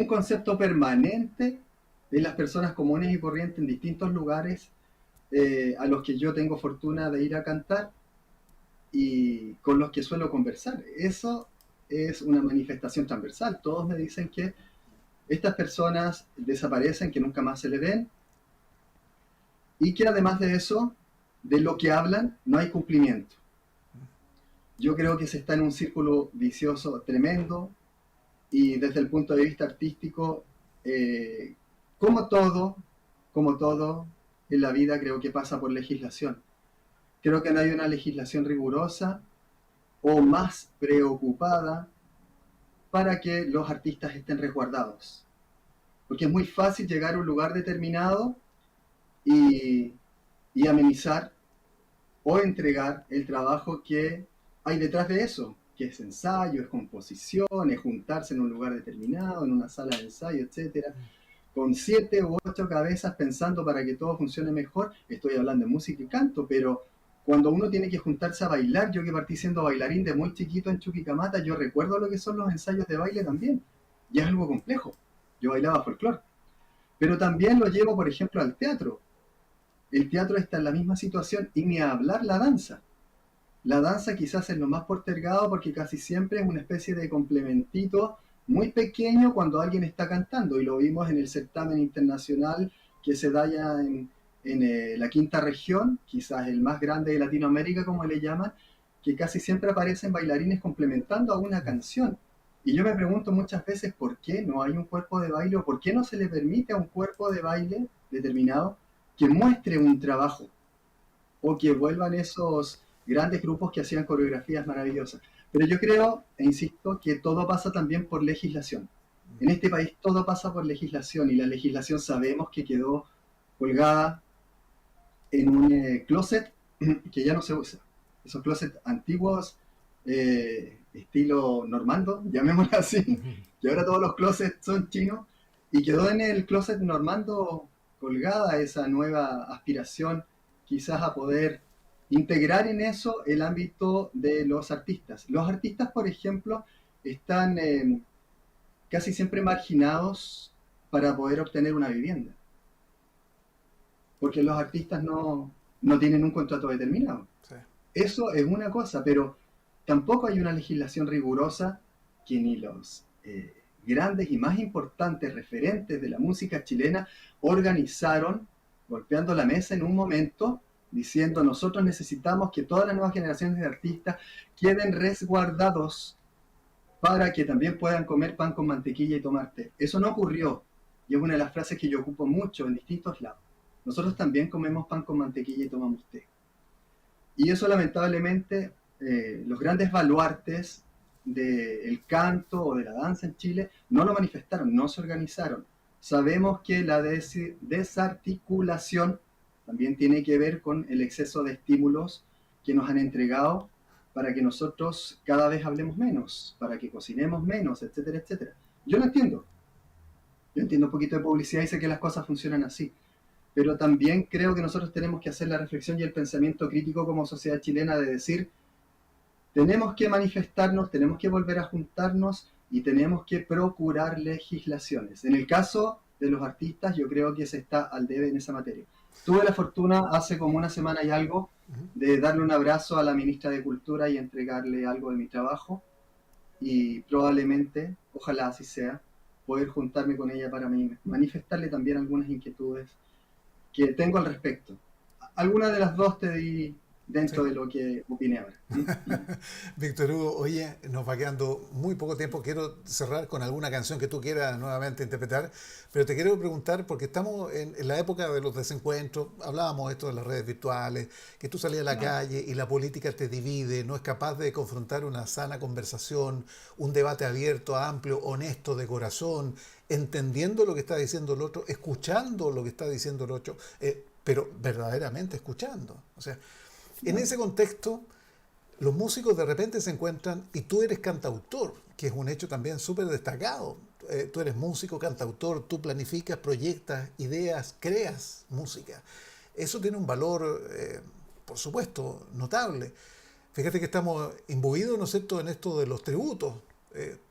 concepto permanente de las personas comunes y corrientes en distintos lugares a los que yo tengo fortuna de ir a cantar y con los que suelo conversar. Eso es una manifestación transversal. Todos me dicen que estas personas desaparecen, que nunca más se le ven y que además de eso, de lo que hablan, no hay cumplimiento. Yo creo que se está en un círculo vicioso tremendo y desde el punto de vista artístico, eh, como todo, como todo en la vida, creo que pasa por legislación. Creo que no hay una legislación rigurosa o más preocupada para que los artistas estén resguardados. Porque es muy fácil llegar a un lugar determinado y, y amenizar o entregar el trabajo que hay detrás de eso, que es ensayo, es composición, es juntarse en un lugar determinado, en una sala de ensayo, etcétera, con 7 u 8 cabezas pensando para que todo funcione mejor. Estoy hablando de música y canto, pero cuando uno tiene que juntarse a bailar, yo que partí siendo bailarín de muy chiquito en Chuquicamata, yo recuerdo lo que son los ensayos de baile también, y es algo complejo. Yo bailaba folclore, pero también lo llevo, por ejemplo, al teatro. El teatro está en la misma situación y ni a hablar la danza. La danza quizás es lo más postergado porque casi siempre es una especie de complementito muy pequeño cuando alguien está cantando, y lo vimos en el certamen internacional que se da ya en la quinta región, quizás el más grande de Latinoamérica, como le llaman, que casi siempre aparecen bailarines complementando a una canción. Y yo me pregunto muchas veces por qué no hay un cuerpo de baile o por qué no se le permite a un cuerpo de baile determinado que muestre un trabajo o que vuelvan esos grandes grupos que hacían coreografías maravillosas. Pero yo creo, e insisto, que todo pasa también por legislación. En este país todo pasa por legislación y la legislación sabemos que quedó colgada en un closet que ya no se usa. Esos closets antiguos, estilo normando, llamémoslo así, que ahora todos los closets son chinos, y quedó en el closet normando colgada esa nueva aspiración quizás a poder integrar en eso el ámbito de los artistas. Los artistas, por ejemplo, están casi siempre marginados para poder obtener una vivienda, porque los artistas no tienen un contrato determinado. Sí. Eso es una cosa, pero tampoco hay una legislación rigurosa que ni los grandes y más importantes referentes de la música chilena organizaron, golpeando la mesa en un momento, diciendo nosotros necesitamos que todas las nuevas generaciones de artistas queden resguardados para que también puedan comer pan con mantequilla y tomar té. Eso no ocurrió, y es una de las frases que yo ocupo mucho en distintos lados. Nosotros también comemos pan con mantequilla y tomamos té. Y eso lamentablemente, los grandes baluartes del canto o de la danza en Chile no lo manifestaron, no se organizaron. Sabemos que la desarticulación también tiene que ver con el exceso de estímulos que nos han entregado para que nosotros cada vez hablemos menos, para que cocinemos menos, etcétera, etcétera. Yo lo entiendo. Yo entiendo un poquito de publicidad y sé que las cosas funcionan así. Pero también creo que nosotros tenemos que hacer la reflexión y el pensamiento crítico como sociedad chilena de decir, tenemos que manifestarnos, tenemos que volver a juntarnos y tenemos que procurar legislaciones. En el caso de los artistas, yo creo que se está al debe en esa materia. Tuve la fortuna hace como una semana y algo de darle un abrazo a la ministra de Cultura y entregarle algo de mi trabajo y probablemente, ojalá así sea, poder juntarme con ella para manifestarle también algunas inquietudes que tengo al respecto. Alguna de las dos te di dentro de lo que opiné ahora. Víctor Hugo, oye, nos va quedando muy poco tiempo. Quiero cerrar con alguna canción que tú quieras nuevamente interpretar, pero te quiero preguntar, porque estamos en la época de los desencuentros, hablábamos esto de las redes virtuales, que tú salías a la calle y la política te divide, no es capaz de confrontar una sana conversación, un debate abierto, amplio, honesto, de corazón, entendiendo lo que está diciendo el otro, escuchando lo que está diciendo el otro, pero verdaderamente escuchando. O sea, en ese contexto, los músicos de repente se encuentran, y tú eres cantautor, que es un hecho también súper destacado. Tú eres músico, cantautor, tú planificas, proyectas, ideas, creas música. Eso tiene un valor, por supuesto, notable. Fíjate que estamos imbuidos, ¿no es cierto?, en esto de los tributos.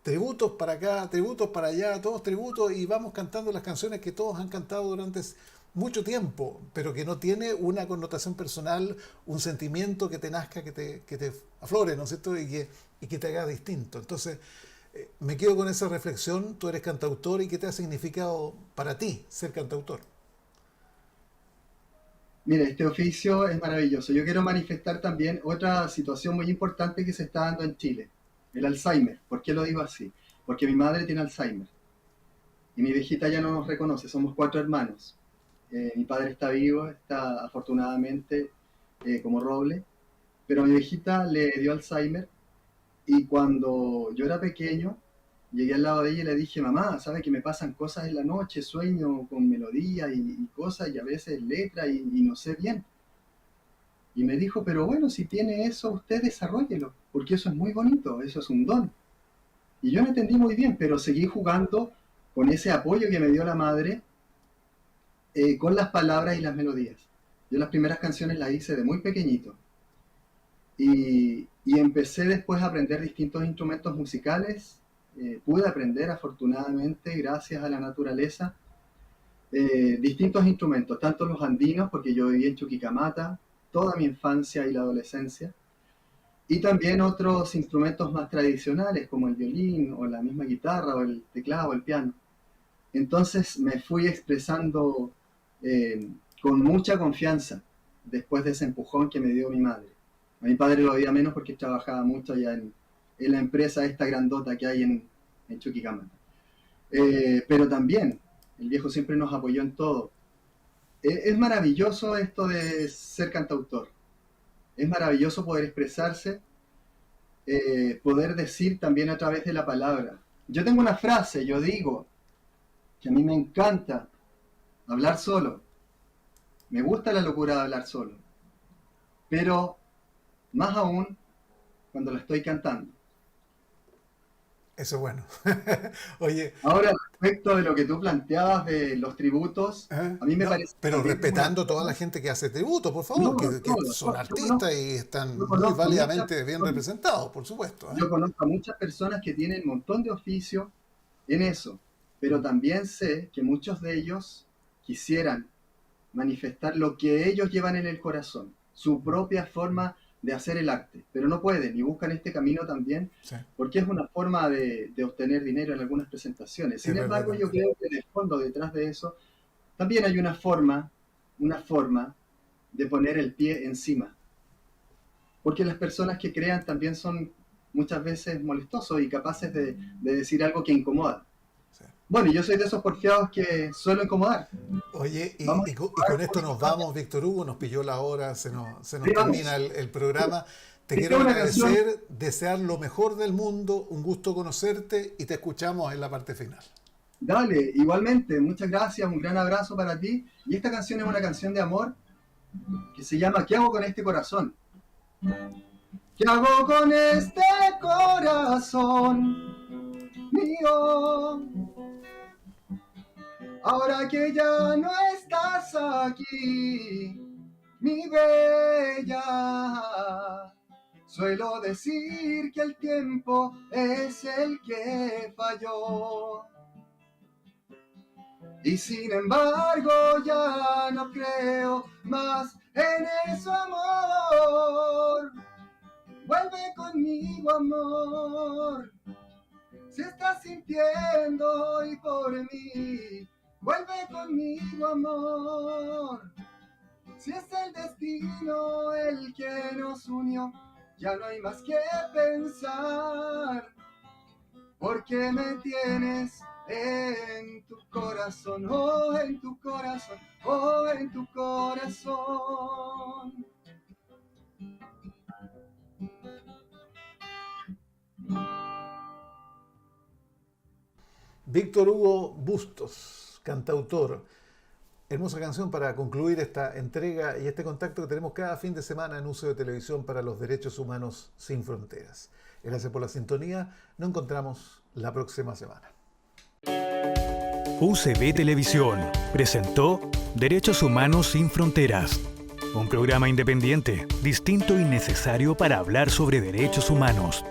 Tributos para acá, tributos para allá, todos tributos, y vamos cantando las canciones que todos han cantado durante mucho tiempo, pero que no tiene una connotación personal, un sentimiento que te nazca, que te aflore, ¿no es cierto?, y que te haga distinto. Entonces, me quedo con esa reflexión. Tú eres cantautor, ¿y qué te ha significado para ti ser cantautor? Mira, este oficio es maravilloso. Yo quiero manifestar también otra situación muy importante que se está dando en Chile, el Alzheimer. ¿Por qué lo digo así? Porque mi madre tiene Alzheimer y mi viejita ya no nos reconoce, somos 4 hermanos. Mi padre está vivo, está afortunadamente como roble, pero a mi viejita le dio Alzheimer y cuando yo era pequeño llegué al lado de ella y le dije, mamá, ¿sabe que me pasan cosas en la noche? Sueño con melodía y cosas y a veces letra y no sé bien. Y me dijo, pero bueno, si tiene eso, usted desarróllelo, porque eso es muy bonito, eso es un don. Y yo no entendí muy bien, pero seguí jugando con ese apoyo que me dio la madre, con las palabras y las melodías. Yo las primeras canciones las hice de muy pequeñito. Y empecé después a aprender distintos instrumentos musicales. Pude aprender, afortunadamente, gracias a la naturaleza, distintos instrumentos, tanto los andinos, porque yo viví en Chuquicamata toda mi infancia y la adolescencia, y también otros instrumentos más tradicionales, como el violín, o la misma guitarra, o el teclado, o el piano. Entonces me fui expresando con mucha confianza después de ese empujón que me dio mi madre. A mi padre lo veía menos porque trabajaba mucho allá en la empresa esta grandota que hay en Chuquicamata. Pero también, el viejo siempre nos apoyó en todo. Es maravilloso esto de ser cantautor. Es maravilloso poder expresarse, poder decir también a través de la palabra. Yo tengo una frase, yo digo, que a mí me encanta hablar solo. Me gusta la locura de hablar solo. Pero más aún cuando la estoy cantando. Eso es bueno. Oye, ahora, respecto de lo que tú planteabas de los tributos, a mí me parece... Pero respetando a toda la gente que hace tributo, por favor, que son artistas y están muy válidamente bien representados, por supuesto. Yo conozco a muchas personas que tienen un montón de oficio en eso, pero también sé que muchos de ellos quisieran manifestar lo que ellos llevan en el corazón, su propia forma de hacer el arte, pero no pueden y buscan este camino también, porque es una forma de obtener dinero en algunas presentaciones. Sin embargo, yo creo que en el fondo, detrás de eso, también hay una forma de poner el pie encima. Porque las personas que crean también son muchas veces molestosos y capaces de decir algo que incomoda. Sí. Bueno, yo soy de esos porfiados que suelo incomodar. Oye, y con esto nos vamos, Víctor Hugo, nos pilló la hora, se nos Sí, termina el programa. Te Sí, quiero una agradecer, desear lo mejor del mundo, un gusto conocerte y te escuchamos en la parte final. Dale, igualmente, muchas gracias, un gran abrazo para ti. Y esta canción es una canción de amor que se llama ¿Qué hago con este corazón? ¿Qué hago con este corazón mío? Ahora que ya no estás aquí, mi bella. Suelo decir que el tiempo es el que falló. Y sin embargo ya no creo más en eso, amor. Vuelve conmigo, amor. Si estás sintiendo hoy por mí, vuelve conmigo, amor. Si es el destino el que nos unió, ya no hay más que pensar. Porque me tienes en tu corazón, oh, en tu corazón, oh, en tu corazón. Víctor Hugo Bustos, cantautor. Hermosa canción para concluir esta entrega y este contacto que tenemos cada fin de semana en Uso de Televisión para los Derechos Humanos Sin Fronteras. Gracias por la sintonía. Nos encontramos la próxima semana. UCB Televisión presentó Derechos Humanos Sin Fronteras, un programa independiente, distinto y necesario para hablar sobre derechos humanos.